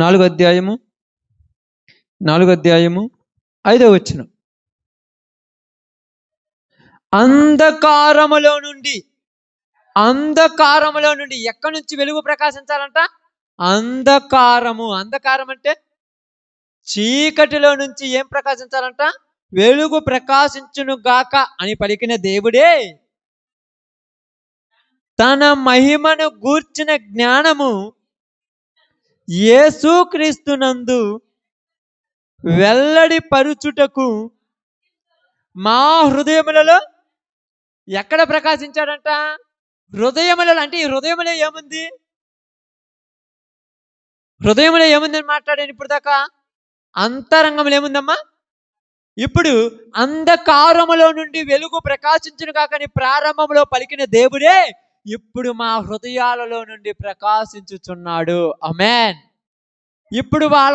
[SPEAKER 2] 4వ అధ్యాయము 5వ వచనం. అంధకారములో నుండి ఎక్కడి నుంచి వెలుగు ప్రకాశించాలంట? అంధకారం అంటే చీకటిలో నుంచి ఏం ప్రకాశించాలంట? వెలుగు ప్రకాశించును గాక అని పలికిన దేవుడే తన మహిమను గూర్చిన జ్ఞానము యేసుక్రీస్తునందు వెల్లడి పరుచుటకు మా హృదయములలో ఎక్కడ ప్రకాశించాడంట? హృదయములలో. అంటే ఈ హృదయములో ఏముంది? హృదయములో ఏముందని మాట్లాడాను ఇప్పుడు దాకా. అంతరంగంలో ఏముందమ్మా? ఇప్పుడు అంధకారములో నుండి వెలుగు ప్రకాశించును కాకని ప్రారంభంలో పలికిన దేవుడే ఇప్పుడు మా హృదయాలలో నుండి ప్రకాశించుచున్నాడు. ఆమేన్. ఇప్పుడు వాళ్ళ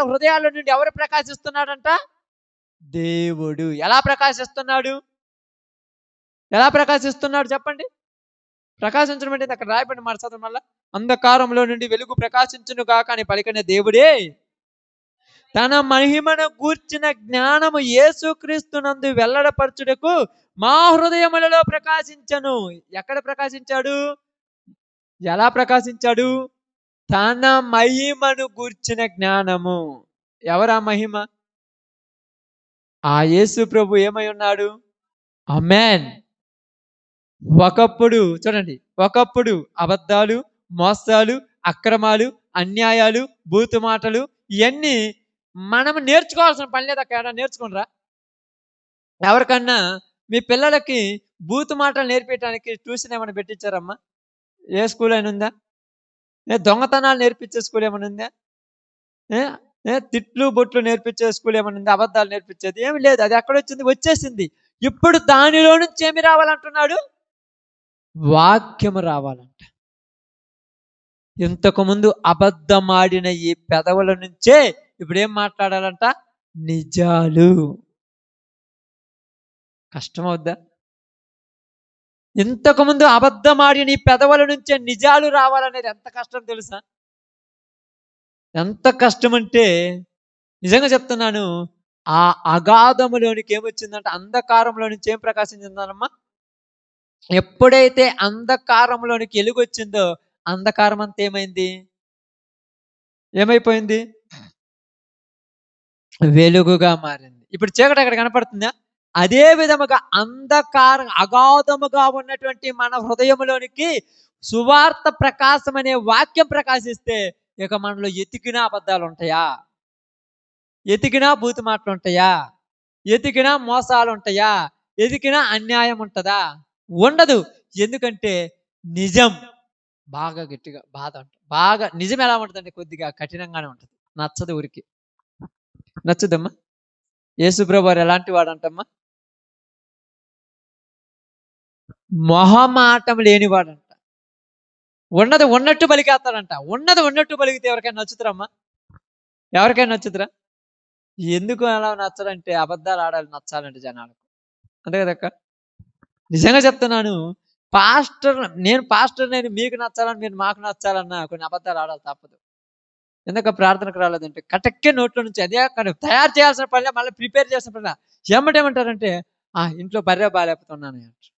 [SPEAKER 2] హృదయాల నుండి ఎవరు ప్రకాశిస్తున్నాడంట? దేవుడు. ఎలా ప్రకాశిస్తున్నాడు చెప్పండి? ప్రకాశించడం అంటే అక్కడ రాయబడి మరచడం వల్ల, అంధకారంలో నుండి వెలుగు ప్రకాశించును గాక అని పలికిన దేవుడే తన మహిమను గూర్చిన జ్ఞానము యేసుక్రీస్తునందు వెల్లడపరచుటకు మా హృదయములలో ప్రకాశించను. ఎక్కడ ప్రకాశించాడు? ఎలా ప్రకాశించాడు? తన మహిమను గూర్చిన జ్ఞానము. ఎవరా మహిమ? ఆ యేసు ప్రభు ఏమై ఉన్నాడు? ఆమేన్. ఒకప్పుడు అబద్ధాలు, మోసాలు, అక్రమాలు, అన్యాయాలు, బూతు మాటలు, ఇవన్నీ మనం నేర్చుకోవాల్సిన పని లేదు. అక్కడ నేర్చుకునరా? ఎవరికన్నా మీ పిల్లలకి బూతు మాటలు నేర్పించడానికి ట్యూషన్ ఏమైనా పెట్టించారమ్మా? ఏ స్కూల్ అయినా ఉందా? దొంగతనాలు నేర్పించే స్కూల్ ఏమైనా ఉందా? ఏ తిట్లు బొట్లు నేర్పించే స్కూల్ ఏమైనా ఉందా? అబద్ధాలు నేర్పించేది ఏమి లేదు. అది ఎక్కడొచ్చింది? వచ్చేసింది. ఇప్పుడు దానిలో నుంచి ఏమి రావాలంటున్నాడు? వాక్యము రావాలంట. ఇంతకుముందు అబద్ధమాడిన ఈ పెదవుల నుంచే ఇప్పుడు ఏం మాట్లాడాలంట? నిజాలు. కష్టమవుద్దా? ఇంతకుముందు అబద్ధమాడిన ఈ పెదవుల నుంచే నిజాలు రావాలనేది ఎంత కష్టం తెలుసా? ఎంత కష్టమంటే నిజంగా చెప్తున్నాను. ఆ అగాధములోనికి ఏమొచ్చిందంటే అంధకారంలో నుంచి ఏం ప్రకాశించిందనమ్మా? ఎప్పుడైతే అంధకారంలోనికి ఎలుగొచ్చిందో అంధకారం అంతా ఏమైంది? ఏమైపోయింది? వెలుగుగా మారింది. ఇప్పుడు చీకటి అక్కడ కనపడుతుందా? అదే విధముగా అగాధముగా ఉన్నటువంటి మన హృదయములోనికి సువార్త ప్రకాశం అనే వాక్యం ప్రకాశిస్తే ఇక మనలో ఎతికినా అబద్ధాలు ఉంటాయా? ఎతికినా బూతు మాటలు ఉంటాయా? ఎతికినా మోసాలు ఉంటాయా? ఎతికినా అన్యాయం ఉంటదా? ఉండదు. ఎందుకంటే నిజం బాగా గట్టిగా బాధ ఉంటుంది. బాగా నిజం ఎలా ఉంటుందంటే కొద్దిగా కఠినంగానే ఉంటుంది. నచ్చదు ఊరికి. నచ్చుదమ్మా? యేసుప్రభు వారు ఎలాంటి వాడంటమ్మా? మొహమాటం లేనివాడంట. ఉన్నది ఉన్నట్టు పలికేస్తాడంట. ఉన్నది ఉన్నట్టు పలికితే ఎవరికైనా నచ్చుతారమ్మా? ఎవరికైనా నచ్చుతురా? ఎందుకు అలా నచ్చదంటే అబద్ధాలు ఆడాలి నచ్చాలంటే జనాలకు. అంతే కదక్క? నిజంగా చెప్తున్నాను. నేను పాస్టర్‌ని మీకు నచ్చాలని మీరు మాకు నచ్చాలన్నా కొన్ని అబద్ధాలు ఆడాలి తప్పదు. ఎందుకు ప్రార్థనకు రాలేదంటే కటక్కే నోట్లో నుంచి అదే తయారు చేయాల్సిన పనిలే మళ్ళీ ప్రిపేర్ చేసిన పనిలే. ఎమ్మటేమంటారంటే ఇంట్లో బర్రె బాలేకపోతున్నాను అంటారు.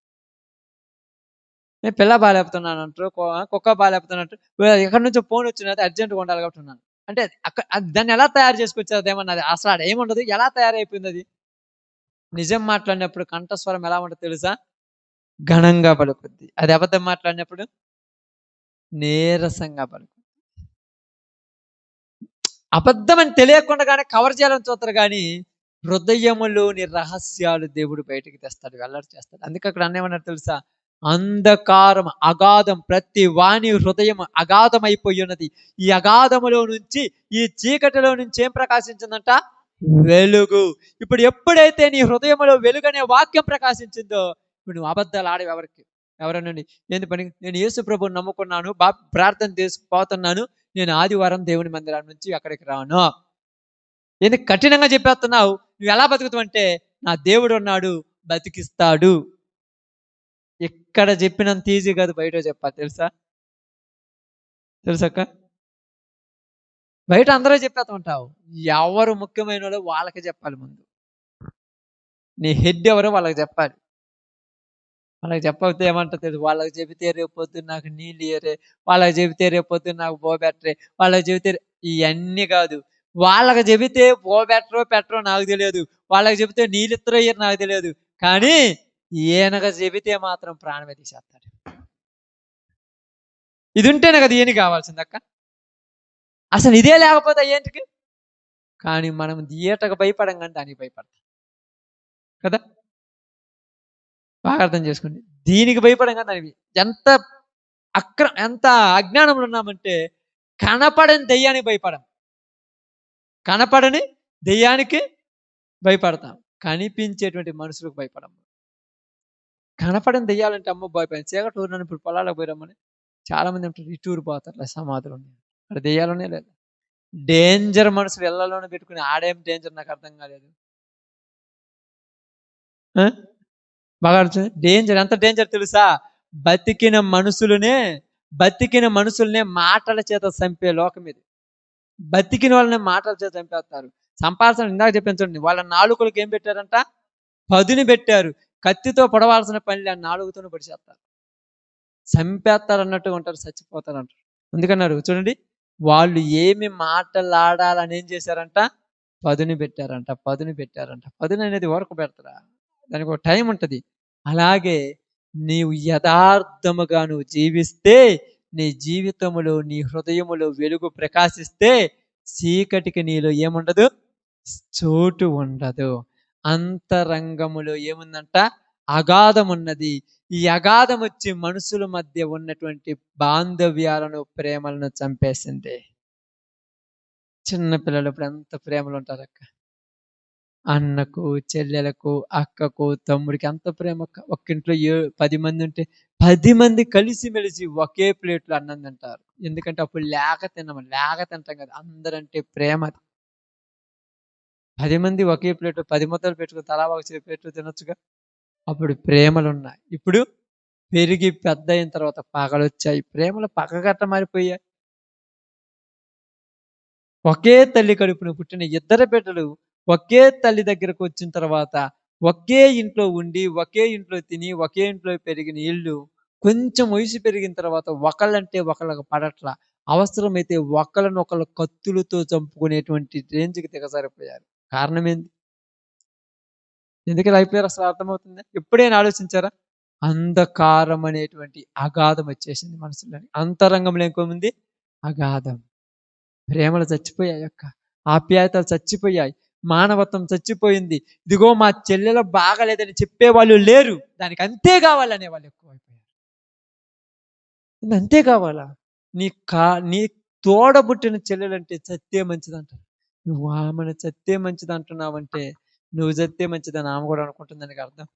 [SPEAKER 2] నేను పిల్ల బాలేకపోతున్నాను అంటారు. కుక్క బాలేకపోతున్నట్టు ఎక్కడి నుంచో ఫోన్ వచ్చినది అర్జెంట్‌గా ఉండాలి కాబట్టి ఉన్నాను. అంటే దాన్ని ఎలా తయారు చేసుకొచ్చారు అదేమన్నది అసలు ఆడ ఏముండదు. ఎలా తయారైపోయింది అది? నిజం మాట్లాడినప్పుడు కంఠస్వరం ఎలా ఉంటదో తెలుసా? ఘనంగా పలుకుద్ది. అది అబద్ధం మాట్లాడినప్పుడు నీరసంగా పలుకుద్ది. అబద్ధం అని తెలియకుండానే కవర్ చేయాలని చూస్తారు కానీ హృదయములోని రహస్యాలు దేవుడు బయటికి తెస్తాడు, వెల్లడి చేస్తాడు. అందుకే అక్కడ అన్నేమన్నారు తెలుసా? అంధకారం అగాధం, ప్రతి వాణి హృదయం అగాధం అయిపోయి ఉన్నది. ఈ అగాధములో నుంచి ఈ చీకటిలో నుంచి ఏం ప్రకాశించిందంట? వెలుగు. ఇప్పుడు ఎప్పుడైతే నీ హృదయంలో వెలుగనే వాక్యం ప్రకాశించిందో ఇప్పుడు నువ్వు అబద్ధాలు ఆడవు ఎవరనండి ఏంది పని? నేను యేసు ప్రభువుని నమ్ముకున్నాను, ప్రార్థన చేసుకుపోతున్నాను, నేను ఆదివారం దేవుని మందిరం నుంచి అక్కడికి రాను. ఎందుకు కఠినంగా చెప్పేస్తున్నావు? నువ్వు ఎలా బతుకుతావు అంటే నా దేవుడు ఉన్నాడు, బతికిస్తాడు. ఇక్కడ చెప్పినంత ఈజీ కాదు బయట చెప్పాలి తెలుసా? తెలుసక్క? బయట అందరూ చెప్పేస్తూ ఉంటావు. ఎవరు ముఖ్యమైన వాళ్ళు వాళ్ళకి చెప్పాలి ముందు. నీ హెడ్ ఎవరో వాళ్ళకి చెప్పాలి. వాళ్ళకి చెప్పకపోతే ఏమంటారు తెలుసు? వాళ్ళకి చెబితే రేపు పొద్దున్న నాకు నీళ్ళు ఇయ్యరే, వాళ్ళకి చెబితే రేపు పొద్దున్న నాకు బోబెట్టరే, వాళ్ళకి చెబితే ఇవన్నీ కాదు. వాళ్ళకి చెబితే పెట్టరో నాకు తెలియదు, వాళ్ళకి చెబితే నీళ్ళు ఇస్తారో ఇయ్యరో నాకు తెలియదు, కానీ ఈయనగా చెబితే మాత్రం ప్రాణమే తీసేస్తాడు. ఇది ఉంటేనే కదా ఈయన కావాల్సింది అక్క. అసలు ఇదే లేకపోతే ఏంటికి? కానీ మనం దియేటకు భయపడం కానీ దానికి భయపడతాం కదా. బాగా అర్థం చేసుకోండి. దీనికి భయపడం కానీ దానికి ఎంత ఎంత అజ్ఞానంలో ఉన్నామంటే కనపడని దెయ్యానికి భయపడం, కనపడని దెయ్యానికి భయపడతాం, కనిపించేటువంటి మనుషులకు భయపడం. కనపడని దెయ్యాలంటే అమ్మ భయపడి చీకటి ఊరినని ఇప్పుడు పొలాలకు పోయిరమ్మని చాలా మంది ఉంటారు, ఇటూరు పోతారు సమాధులు ఉన్నాయి అక్కడ దెయ్యాలనే లేదు. డేంజర్ మనుషులు ఇళ్లలోనే పెట్టుకుని ఆడేం డేంజర్ నాకు అర్థం కాలేదు. బాగా అర్థం డేంజర్ ఎంత డేంజర్ తెలుసా? బతికిన మనుషులనే మాటల చేత చంపే లోకం ఇది. బతికిన వాళ్ళని మాటల చేత చంపేస్తారు. సంపాదన ఇందాక చెప్పాను చూడండి, వాళ్ళ నాలుకలకు ఏం పెట్టారంట? పదుని పెట్టారు. కత్తితో పొడవాల్సిన పని నాలుగుతోనే పొడిచేస్తారు, చంపేస్తారు అన్నట్టుగా ఉంటారు, చచ్చిపోతారు అంటారు. అందుకన్నారు చూడండి, వాళ్ళు ఏమి మాటలాడాలని ఏం చేశారంట? పదుని పెట్టారంట. పదుని అనేది వరకు పెడతారా? దానికి ఒక టైం ఉంటుంది. అలాగే నీవు యథార్థముగా నువ్వు జీవిస్తే నీ జీవితములో నీ హృదయములో వెలుగు ప్రకాశిస్తే చీకటికి నీలో ఏముండదు, చోటు ఉండదు. అంతరంగములో ఏముందంట? అగాధం ఉన్నది. ఈ అగాధం వచ్చి మనుషుల మధ్య ఉన్నటువంటి బాంధవ్యాలను, ప్రేమలను చంపేసింది. చిన్న పిల్లలు ఇప్పుడు ఎంత ప్రేమలు ఉంటారక్క. అన్నకు, చెల్లెలకు, అక్కకు, తమ్ముడికి ఎంత ప్రేమ అక్క. ఒక్క ఇంట్లో 10 మంది ఉంటే 10 మంది కలిసిమెలిసి ఒకే ప్లేట్‌లో అన్నం తింటారు. ఎందుకంటే అప్పుడు లేక తింటాం కదా! అందరంటే ప్రేమ అది. 10 మంది ఒకే ప్లేట్‌లో 10 ముద్దలు పెట్టుకొని తలా ఒక ప్లేట్‌లో తినొచ్చుగా. అప్పుడు ప్రేమలున్నాయి. ఇప్పుడు పెరిగి పెద్దయిన తర్వాత పగలొచ్చాయి. ప్రేమలు పగగట్ట మారిపోయాయి. ఒకే తల్లి కడుపున పుట్టిన ఇద్దరు బిడ్డలు ఒకే తల్లి దగ్గరకు వచ్చిన తర్వాత ఒకే ఇంట్లో ఉండి, ఒకే ఇంట్లో తిని, ఒకే ఇంట్లో పెరిగిన ఈళ్ళు కొంచెం వయసు పెరిగిన తర్వాత ఒకళ్ళంటే ఒకళ్ళకి పడట్ల. అవసరమైతే ఒకళ్ళనొకళ్ళు కత్తులతో చంపుకునేటువంటి రేంజ్‌కి దిగజారిపోయారు. కారణం ఏంది? ఎందుకిలా అయిపోయారు అసలు అర్థమవుతుందా? ఎప్పుడైనా ఆలోచించారా? అంధకారం అనేటువంటి అగాధం వచ్చేసింది మనసులోని. అంతరంగంలో ఇంకేముంది? అగాధం. ప్రేమలు చచ్చిపోయాయి అక్క. ఆప్యాయతలు చచ్చిపోయాయి. మానవత్వం చచ్చిపోయింది. ఇదిగో మా చెల్లెలు బాగాలేదని చెప్పేవాళ్ళు లేరు. దానికి అంతే కావాలనే వాళ్ళు ఎక్కువైపోయారు. అంతే కావాలా? నీ తోడబుట్టిన చెల్లెలంటే చస్తే మంచిదంటారు. నువ్వు ఆమెను చస్తే మంచిదంటున్నావంటే నువ్వు చస్తే మంచిదని ఆమె కూడా అనుకుంటుంది దానికి అర్థం.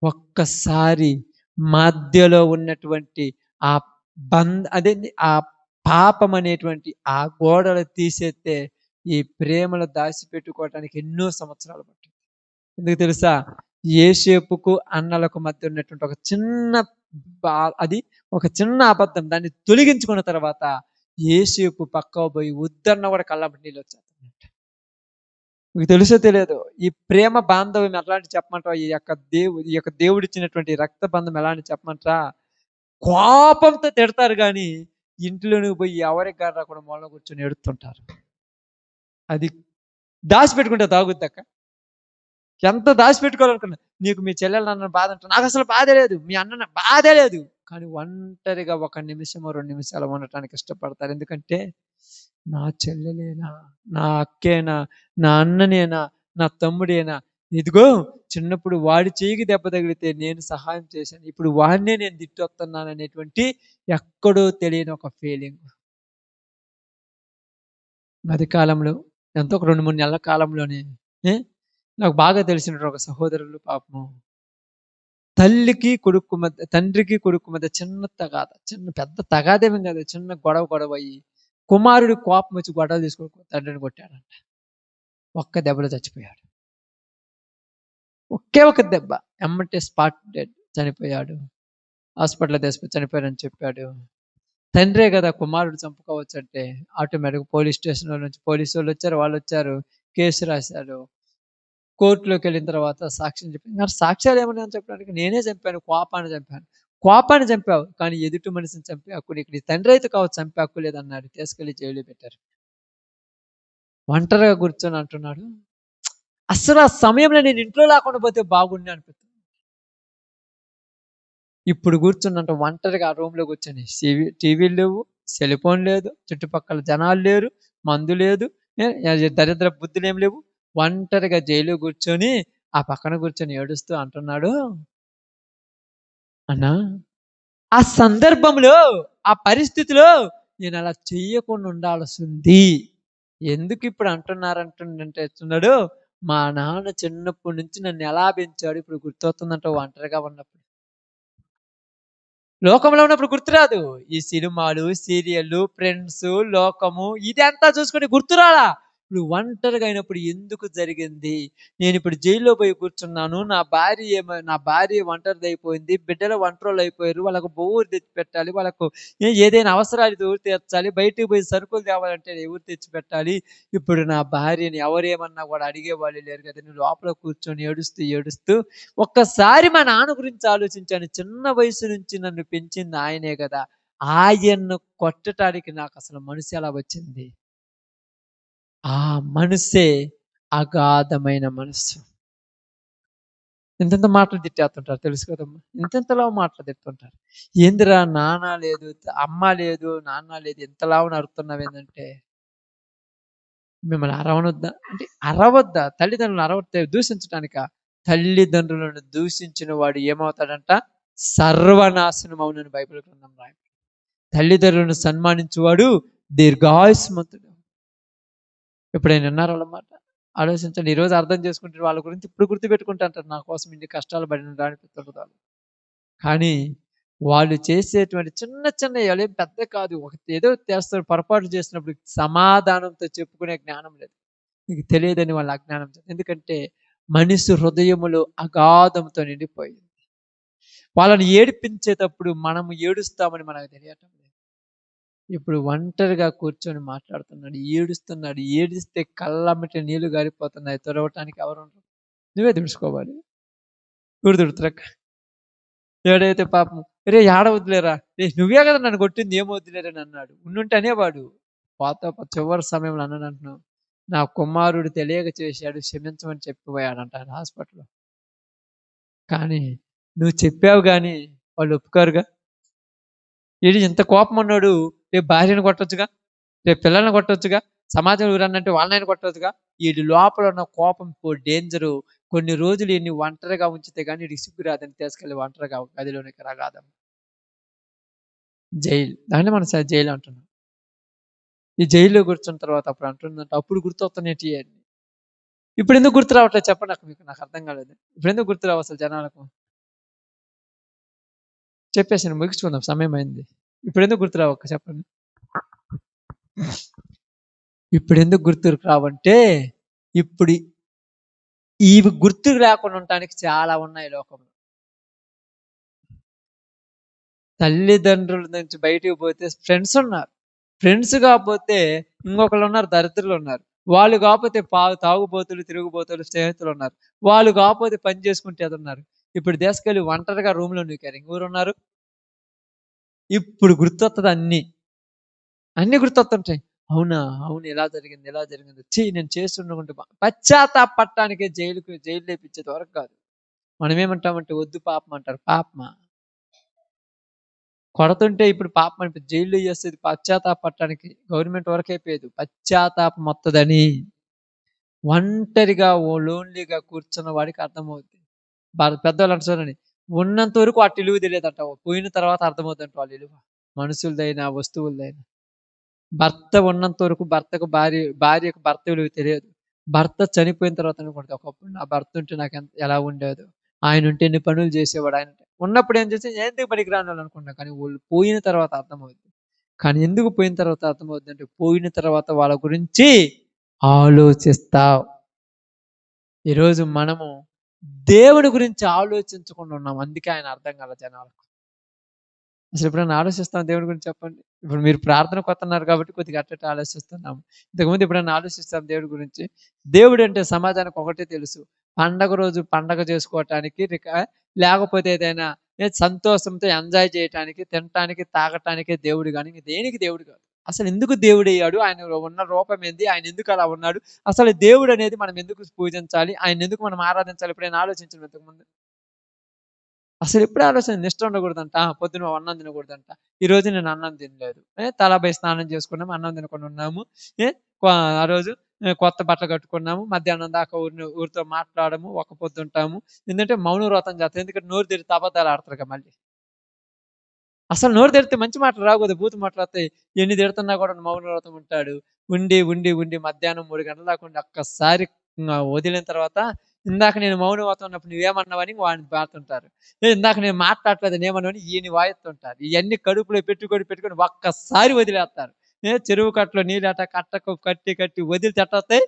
[SPEAKER 2] ఒక్కసారి మధ్యలో ఉన్నటువంటి ఆ అదేంటి ఆ పాపం అనేటువంటి ఆ గోడలు తీసేస్తే ఈ ప్రేమలు దాచిపెట్టుకోవటానికి ఎన్నో సంవత్సరాలు పట్టింది. ఎందుకు తెలుసా? యేసేపుకు అన్నలకు మధ్య ఉన్నటువంటి ఒక చిన్న అది ఒక చిన్న అబద్ధం దాన్ని తొలగించుకున్న తర్వాత యేసేపు పక్కకు పోయి వద్దన్న కూడా కళ్ళంబటి నీళ్ళు వచ్చేస్తున్నాయి. మీకు తెలుసో తెలియదు ఈ ప్రేమ బాంధవ్యం ఎలాంటి చెప్పమంటారా? ఈ యొక్క దేవుడిచ్చినటువంటి రక్త బంధం ఎలాంటి చెప్పమంటారా? కోపంతో తిడతారు కానీ ఇంట్లోనికి పోయి ఎవరికి గారు రాకుండా మూల కూర్చొని ఏడుస్తుంటారు. అది దాచిపెట్టుకుంటే తాగుద్దక్క. ఎంత దాచిపెట్టుకోవాలనుకున్నా నీకు మీ చెల్లెలు నన్ను బాధ అంటారు. నాకు అసలు బాధే లేదు. మీ అన్న బాధే లేదు. కానీ ఒంటరిగా 1 నిమిషమో 2 నిమిషాలు ఉండటానికి ఇష్టపడతారు. ఎందుకంటే నా చెల్లెలేనా, నా అక్కేనా, నా అన్ననేనా, నా తమ్ముడేనా, ఇదిగో చిన్నప్పుడు వాడి చేయికి దెబ్బ తగిలితే నేను సహాయం చేశాను. ఇప్పుడు వాడినే నేను తిట్టొస్తున్నాను అనేటువంటి ఎక్కడో తెలియని ఒక ఫీలింగ్. మధ్య కాలంలో ఎంతో ఒక 2, 3 నెలల కాలంలోనే నాకు బాగా తెలిసిన ఒక సహోదరులు పాపము తండ్రికి కొడుకు మధ్య చిన్న తగాద, పెద్ద తగాదేమీ కాదు, చిన్న గొడవ అయ్యి కుమారుడి కోపం వచ్చి గొడవలు తీసుకొని తండ్రిని కొట్టాడంట. ఒక్క దెబ్బలో చచ్చిపోయాడు. ఒకే ఒక దెబ్బ, ఎమ్మటే స్పాట్ డెడ్, చనిపోయాడు. హాస్పిటల్లో తీసుకొని చనిపోయాడని చెప్పాడు. తండ్రే కదా కుమారుడు చంపుకోవచ్చు అంటే ఆటోమేటిక్ పోలీస్ స్టేషన్లో నుంచి పోలీసు వాళ్ళు వచ్చారు, వాళ్ళు వచ్చారు, కేసు రాశారు. కోర్టులోకి వెళ్ళిన తర్వాత సాక్ష్యం చెప్పి నాకు సాక్ష్యాలు ఏమన్నా చెప్పడానికి నేనే చంపాను, కోపాన్ని చంపావు కానీ ఎదుటి మనిషిని చంపే హక్కు నీకు, నీ తండ్రి అయితే కావచ్చు, చంపే హక్కు లేదన్నాడు. తీసుకెళ్లి జైలు పెట్టారు. ఒంటరిగా కూర్చొని అంటున్నాడు, అసలు ఆ సమయంలో నేను ఇంట్లో లేకుండా పోతే బాగుండి అనిపిస్తుంది. ఇప్పుడు కూర్చున్నంట ఒంటరిగా ఆ రూమ్లో కూర్చొని టీవీలు లేవు, సెల్ ఫోన్ లేదు, చుట్టుపక్కల జనాలు లేరు, మందు లేదు, దరిద్ర బుద్ధులు ఏం లేవు. ఒంటరిగా జైలు కూర్చొని ఆ పక్కన కూర్చొని ఏడుస్తూ అంటున్నాడు, అన్నా ఆ సందర్భంలో ఆ పరిస్థితిలో నేను అలా చెయ్యకుండా ఉండాల్సింది. ఎందుకు ఇప్పుడు అంటున్నాడు, మా నాన్న చిన్నప్పటి నుంచి నన్ను ఎలా పెంచాడు ఇప్పుడు గుర్తొస్తుందంట ఒంటరిగా ఉన్నప్పుడు. లోకంలో ఉన్నప్పుడు గుర్తురాదు. ఈ సినిమాలు, సీరియళ్ళు, ఫ్రెండ్స్, లోకము ఇదంతా చూసుకొని గుర్తురాలా. ఇప్పుడు ఒంటరిగా అయినప్పుడు ఎందుకు జరిగింది? నేను ఇప్పుడు జైల్లో పోయి కూర్చున్నాను. నా భార్య ఒంటరిదైపోయింది. బిడ్డలు ఒంటరోళ్ళు అయిపోయారు. వాళ్ళకు బోరు తెచ్చి పెట్టాలి. వాళ్ళకు ఏదైనా అవసరాలు ఎవరు తీర్చాలి? బయటికి పోయి సరుకులు తేవాలంటే ఎవరు తెచ్చి పెట్టాలి? ఇప్పుడు నా భార్యని ఎవరేమన్నా కూడా అడిగేవాళ్ళు లేరు కదా. నేను లోపల కూర్చొని ఏడుస్తూ ఒక్కసారి మా నాన్న గురించి ఆలోచించాను. చిన్న వయసు నుంచి నన్ను పెంచింది ఆయనే కదా. ఆయన్ను కొట్టడానికి నాకు అసలు మనసు ఎలా వచ్చింది? ఆ మనసే అగాధమైన మనస్సు. ఇంతంత మాటలు తిట్టేస్తుంటారు తెలుసు కదమ్మా. ఇంతలా మాటలు తిడుతుంటారు. ఏందిరా నాన్న లేదు, అమ్మ లేదు, నాన్న లేదు, ఇంతలా నరుకుతున్నావు ఏంటంటే మిమ్మల్ని అరవనొద్దా అంటే అరవద్దా? తల్లిదండ్రులను అరవద్దా? దూషించడానికా? తల్లిదండ్రులను దూషించిన వాడు ఏమవుతాడంట? సర్వనాశనం అవునని బైబిల్ గ్రంథం రాయి. తల్లిదండ్రులను సన్మానించువాడు దీర్ఘాయుష్మంతుడు. ఎప్పుడైనా విన్నారా వాళ్ళ మాట? ఆలోచించండి. ఈరోజు అర్థం చేసుకుంటే వాళ్ళ గురించి ఇప్పుడు గుర్తుపెట్టుకుంటాంటారు. నా కోసం ఇన్ని కష్టాలు పడిన రాని. కానీ వాళ్ళు చేసేటువంటి చిన్న చిన్న ఏం పెద్ద కాదు. ఏదో చేస్తారు, పొరపాటు చేసినప్పుడు సమాధానంతో చెప్పుకునే జ్ఞానం లేదు. నీకు తెలియదని వాళ్ళ అజ్ఞానం. ఎందుకంటే మనిషి హృదయములో అగాధంతో నిండిపోయింది. వాళ్ళని ఏడిపించేటప్పుడు మనం ఏడుస్తామని మనకు తెలియటం లేదు. ఇప్పుడు ఒంటరిగా కూర్చొని మాట్లాడుతున్నాడు, ఏడుస్తున్నాడు. ఏడిస్తే కళ్ళమ్మటి నీళ్లు గారిపోతున్నాయి. తుడవటానికి ఎవరు? నువ్వే తుడుచుకోవాలి. ఎవరు తుడుతురక్క? ఏడైతే పాపం, రే ఏడ వద్దులేరా, రే నువ్వే కదా నన్ను కొట్టింది, ఏం వద్దులేరని అన్నాడు. ఉండుంటే అనేవాడు. చివరి సమయంలో అన్నాడు అంటున్నావు, నా కుమారుడు తెలియక చేశాడు, క్షమించమని చెప్పిపోయాడంట ఆయన హాస్పిటల్లో. కానీ నువ్వు చెప్పావు కానీ వాళ్ళు ఒప్పుకోరుగా. వీడు ఇంత కోపం ఉన్నాడు, రేపు భార్యను కొట్టొచ్చుగా, రేపు పిల్లల్ని కొట్టొచ్చుగా, సమాజం ఊరన్నంటే వాళ్ళని కొట్టొచ్చుగా. వీడి లోపల ఉన్న కోపం డేంజరు. కొన్ని రోజులు ఈయన్ని ఒంటరిగా ఉంచితే కానీ వీడికి సిగ్గు రాదని తీసుకెళ్ళి ఒంటరిగా గదిలోనికి రాగాదం. జైలు, దాన్ని మనం జైలు అంటున్నాం. ఈ జైల్లో కూర్చున్న తర్వాత అప్పుడు అంటుందంటే అప్పుడు గుర్తొస్తున్నాయి అని. ఇప్పుడు ఎందుకు గుర్తు రావట్లేదు చెప్పండి. నాకు అర్థం కాలేదు. ఇప్పుడు ఎందుకు గుర్తు రావు అసలు జనాలకు? చెప్పేసి ముగించుకుందాం, సమయం అయింది. ఇప్పుడు ఎందుకు గుర్తు రావు చెప్పండి. ఇప్పుడు ఎందుకు గుర్తుకు రావంటే ఇప్పుడు ఇవి గుర్తుకు లేకుండా ఉండటానికి చాలా ఉన్నాయి లోకంలో. తల్లిదండ్రుల నుంచి బయటికి పోతే ఫ్రెండ్స్ ఉన్నారు. ఫ్రెండ్స్ కాకపోతే ఇంకొకళ్ళు ఉన్నారు, దరిద్రులు ఉన్నారు. వాళ్ళు కాకపోతే తాగుబోతులు, తిరుగుబోతులు స్నేహితులు ఉన్నారు. వాళ్ళు కాకపోతే పని చేసుకుంటే అది ఉన్నారు. ఇప్పుడు దేశకెళ్ళి ఒంటరిగా రూమ్లో నూకారు, ఇంకూరున్నారు. ఇప్పుడు గుర్తొస్తుంది అన్ని గుర్తొస్తుంటాయి. అవునా, అవును, ఇలా జరిగింది నేను చేస్తుండకుంటే పశ్చాత్తాపట్టానికే జైలు లేపించేది వరకు కాదు. మనం ఏమంటామంటే వద్దు పాపం అంటారు. పాపమా? కొడుతుంటే ఇప్పుడు పాపం అనిపి జైల్లో చేసేది పశ్చాత్తాపట్టానికి. గవర్నమెంట్ వరకు అయిపోయేది పశ్చాత్తాపం వస్తుందని. ఒంటరిగా లోన్లీగా కూర్చున్న వాడికి అర్థమవుతుంది. పెద్దవాళ్ళు అంటే చూడండి, ఉన్నంత వరకు వాటి విలువ తెలియదంట, పోయిన తర్వాత అర్థమవుతుందంట వాళ్ళ విలువ. మనుషులదైనా వస్తువులదైనా. భర్త ఉన్నంత వరకు భర్తకు భార్యకు భర్త విలువ తెలియదు. భర్త చనిపోయిన తర్వాత అనుకుంటుంది, ఒకప్పుడు నా భర్త ఉంటే నాకు ఎలా ఉండేదో, ఆయన ఉంటే ఎన్ని పనులు చేసేవాడు, ఆయన ఉన్నప్పుడు ఏం చేసి ఎందుకు పనికిరాని వాళ్ళు అనుకుంటాం. కానీ వాళ్ళు పోయిన తర్వాత అర్థమవుతుంది. కానీ ఎందుకు పోయిన తర్వాత అర్థమవుతుంది అంటే పోయిన తర్వాత వాళ్ళ గురించి ఆలోచిస్తావు. ఈరోజు మనము దేవుడి గురించి ఆలోచించకుండా ఉన్నాం. అందుకే ఆయన అర్థం కాల జనాలకు. అసలు ఎప్పుడైనా ఆలోచిస్తాం దేవుడి గురించి చెప్పండి. ఇప్పుడు మీరు ప్రార్థనకు వస్తున్నారు కాబట్టి కొద్దిగా అట్టట ఆలోచిస్తున్నాము. ఇంతకుముందు ఎప్పుడైనా ఆలోచిస్తాం దేవుడి గురించి? దేవుడు అంటే సమాజానికి ఒకటే తెలుసు, పండగ రోజు పండగ చేసుకోవటానికి, లేకపోతే ఏదైనా సంతోషంతో ఎంజాయ్ చేయటానికి, తినటానికి, తాగటానికే దేవుడు. కానీ దేనికి దేవుడు కాదు. అసలు ఎందుకు దేవుడు అయ్యాడు? ఆయన ఉన్న రూపం ఏంది? ఆయన ఎందుకు అలా ఉన్నాడు? అసలు దేవుడు అనేది మనం ఎందుకు పూజించాలి? ఆయన ఎందుకు మనం ఆరాధించాలి? ఎప్పుడైనా ఆలోచించడం ఇంతకుముందు? అసలు ఎప్పుడు ఆలోచన నిష్ట ఉండకూడదంట. పొద్దున అన్నం తినకూడదంట. ఈ రోజు నేను అన్నం తినలేదు. తలపై స్నానం చేసుకున్నాము, అన్నం తినకుండా ఉన్నాము. ఆ రోజు కొత్త బట్టలు కట్టుకున్నాము, మధ్యాహ్నం దాకా ఊరితో మాట్లాడము, ఒక పొద్దుంటాము. ఎందుకంటే మౌన వ్రతం చేస్తాం. ఎందుకంటే నోరు తెరిస్తే అబద్ధాలు ఆడతారు మళ్ళీ. అసలు నోరు తెరిస్తే మంచి మాటలు రావు కదా, బూతు మాటలు వస్తాయి. ఎన్ని తిడుతున్నా కూడా మౌన వ్రతం ఉంటాడు. ఉండి ఉండి ఉండి మధ్యాహ్నం 3 గంటల దాకా ఉండి ఒక్కసారి వదిలిన తర్వాత, ఇందాక నేను మౌన వ్రతం ఉన్నప్పుడు నువ్వేమన్నావని వాడిని బాడుతుంటారు. ఇందాక నేను మాట్లాడలేదు ఏమన్నావని ఈయన వాయిస్తుంటారు. ఇవన్నీ కడుపులో పెట్టుకొని ఒక్కసారి వదిలేస్తారు. చెరువు కట్టలో నీళ్ళట కట్టకు కట్టి వదిలితే ఎట్టొస్తాయి,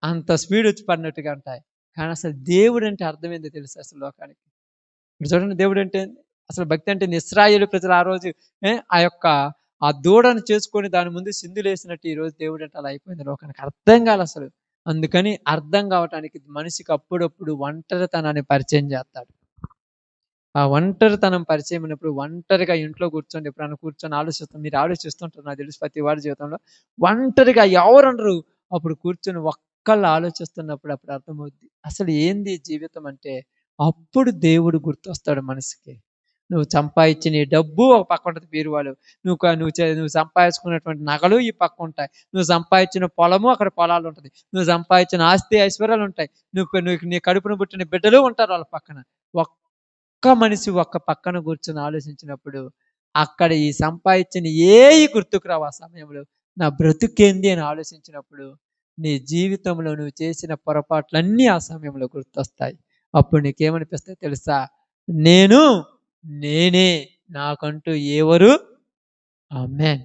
[SPEAKER 2] అంత స్పీడ్ వచ్చి పడినట్టుగా ఉంటాయి. కానీ అసలు దేవుడు అంటే అర్థం ఏందో తెలుసు అసలు లోకానికి. ఇప్పుడు చూడండి, దేవుడు అంటే అసలు భక్తి అంటే ఇశ్రాయేలు ప్రజలు ఆ రోజు ఆ దూడను చేసుకొని దాని ముందు సింధులేసినట్టు ఈ రోజు దేవుడు అంటే అలా అయిపోయింది లోకానికి. అర్థం కాదు అసలు. అందుకని అర్థం కావటానికి మనిషికి అప్పుడప్పుడు ఒంటరితనాన్ని పరిచయం చేస్తాడు. ఆ ఒంటరితనం పరిచయం అయినప్పుడు ఒంటరిగా ఇంట్లో కూర్చోండి, ఎప్పుడైనా కూర్చొని ఆలోచిస్తాం. మీరు ఆలోచిస్తుంటారు నాకు తెలుసు, ప్రతి వాడి జీవితంలో ఒంటరిగా ఎవరుండరు. అప్పుడు కూర్చొని ఒక్కళ్ళు ఆలోచిస్తున్నప్పుడు అప్పుడు అర్థమవుద్ది అసలు ఏంది జీవితం అంటే. అప్పుడు దేవుడు గుర్తొస్తాడు మనసుకి. నువ్వు సంపాదించిన ఈ డబ్బు ఒక పక్క ఉంటుంది బీరువాలో. నువ్వు సంపాదించుకున్నటువంటి నగలు ఈ పక్క ఉంటాయి. నువ్వు సంపాదించిన పొలము అక్కడ పొలాలు ఉంటుంది. నువ్వు సంపాదించిన ఆస్తి ఐశ్వర్యాలు ఉంటాయి. నీ కడుపున పుట్టిన బిడ్డలు ఉంటారు వాళ్ళ పక్కన. ఒక్క మనిషి ఒక్క పక్కన కూర్చొని ఆలోచించినప్పుడు అక్కడ ఈ సంపాదించిన ఏవి గుర్తుకు రావు. ఆ సమయంలో నా బ్రతుకేంది అని ఆలోచించినప్పుడు నీ జీవితంలో నువ్వు చేసిన పొరపాట్లన్నీ ఆ సమయంలో గుర్తొస్తాయి. అప్పుడు నీకేమనిపిస్తాయి తెలుసా? నేనే, నాకంటూ ఎవరు ఆమేన్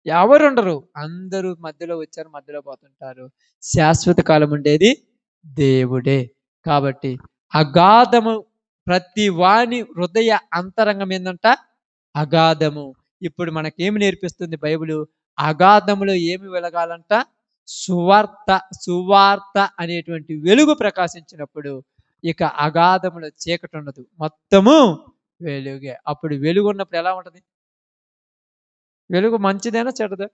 [SPEAKER 2] ఎవరు ఉండరు. అందరూ మధ్యలో వచ్చారు, మధ్యలో పోతుంటారు. శాశ్వత కాలం ఉండేది దేవుడే. కాబట్టి అగాధము ప్రతి వాని హృదయ అంతరంగం ఏందంట? అగాధము. ఇప్పుడు మనకేమి నేర్పిస్తుంది బైబిలు? అగాధములో ఏమి వెలగాలంట? సువార్త అనేటువంటి వెలుగు ప్రకాశించినప్పుడు ఇక అగాధములో చీకటి ఉండదు, మొత్తము వెలుగే. అప్పుడు వెలుగు ఉన్నప్పుడు ఎలా ఉంటది? వెలుగు మంచిదేనా చెడ్డదా?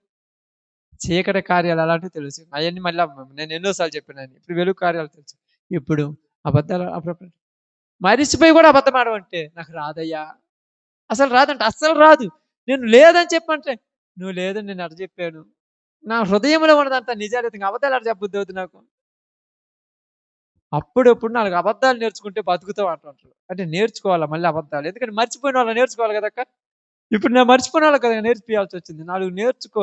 [SPEAKER 2] చీకటి కార్యాలు అలాంటివి తెలుసు, అవన్నీ మళ్ళీ నేను ఎన్నోసార్లు చెప్పినాను. ఇప్పుడు వెలుగు కార్యాలు తెలుసు. ఇప్పుడు అబద్ధాలు అప్పుడప్పుడు మరిచిపోయి కూడా అబద్ధం ఆడమంటే నాకు రాదయ్యా, అసలు రాదంటే అస్సలు రాదు. నేను లేదని చెప్పంటే నువ్వు లేదని నేను అడ చెప్పాను. నా హృదయంలో ఉన్నదంతా నిజాలు, అబద్ధాలు అడ చెప్పబుద్ధి అవుతుంది నాకు. అప్పుడప్పుడు 4 అబద్ధాలు నేర్చుకుంటే బతుకుతావు అంటుంటారు. అంటే నేర్చుకోవాలా మళ్ళీ అబద్ధాలు? ఎందుకంటే మర్చిపోయిన వాళ్ళు నేర్చుకోవాలి కదక్క. ఇప్పుడు నేను మర్చిపోయిన వాళ్ళకి కదా నేర్పియాల్సి వచ్చింది. 4 నేర్చుకో.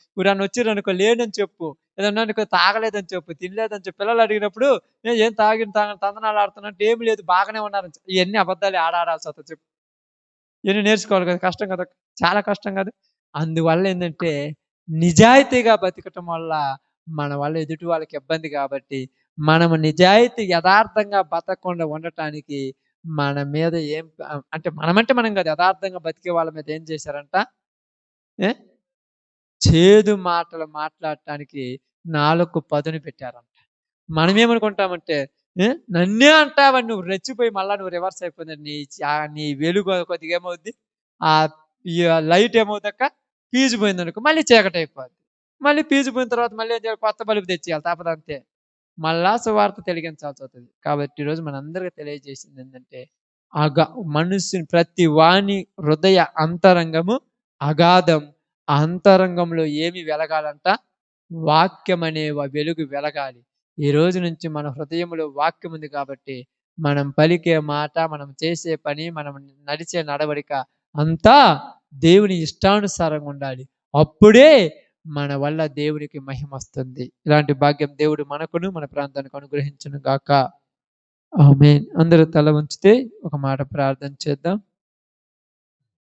[SPEAKER 2] ఇప్పుడు నన్ను వచ్చిరనుకో లేనని చెప్పు, ఏదన్నా అనుకో తాగలేదని చెప్పు, తినలేదని చెప్పు. పిల్లలు అడిగినప్పుడు నేను ఏం తాగిన తందనాలు ఆడుతున్నట్టు ఏమి లేదు, బాగానే ఉన్నారని చెప్పు. ఇవన్నీ అబద్ధాలు ఆడాల్సి వస్తుంది చెప్పు. ఇవన్నీ నేర్చుకోవాలి కదా, కష్టం కదా, చాలా కష్టం కదా. అందువల్ల ఏంటంటే నిజాయితీగా బతకటం వల్ల మన వల్ల ఎదుటి వాళ్ళకి ఇబ్బంది. కాబట్టి మనము నిజాయితీ యథార్థంగా బతకకుండా ఉండటానికి మన మీద ఏం అంటే మనం కాదు, యథార్థంగా బతికే వాళ్ళ మీద ఏం చేశారంట? చేదు మాటలు మాట్లాడటానికి 4 పదును పెట్టారంట. మనం ఏమనుకుంటామంటే నన్నే అంటావని నువ్వు రెచ్చిపోయి మళ్ళా నువ్వు రివర్స్ అయిపోయింది. నీ వెలుగు కొద్దిగా ఏమవుద్ది, ఆ లైట్ ఏమవుతాక ఫీజు పోయింది అనుకో, మళ్ళీ చీకటి అయిపోద్ది. మళ్ళీ ఫీజు పోయిన తర్వాత మళ్ళీ కొత్త బల్బు తెచ్చేయాలి, తప్పదంతే. మళ్ళా సువార్త తెలిగించాల్సి అవుతుంది. కాబట్టి ఈరోజు మనందరికీ తెలియజేసింది ఏంటంటే మనుషుని ప్రతి వాణి హృదయ అంతరంగము అగాధం. ఆ అంతరంగంలో ఏమి వెలగాలంట? వాక్యం అనే వెలుగు వెలగాలి. ఈ రోజు నుంచి మన హృదయంలో వాక్యం ఉంది కాబట్టి మనం పలికే మాట, మనం చేసే పని, మనం నడిచే నడవడిక అంతా దేవుని ఇష్టానుసారంగా ఉండాలి. అప్పుడే మన వల్ల దేవునికి మహిమ వస్తుంది. ఇలాంటి భాగ్యం దేవుడు మనకును మన ప్రాంతానికి అనుగ్రహించును గాక. ఆమేన్. అందరూ తల వంచితే ఒక మాట ప్రార్థన చేద్దాం.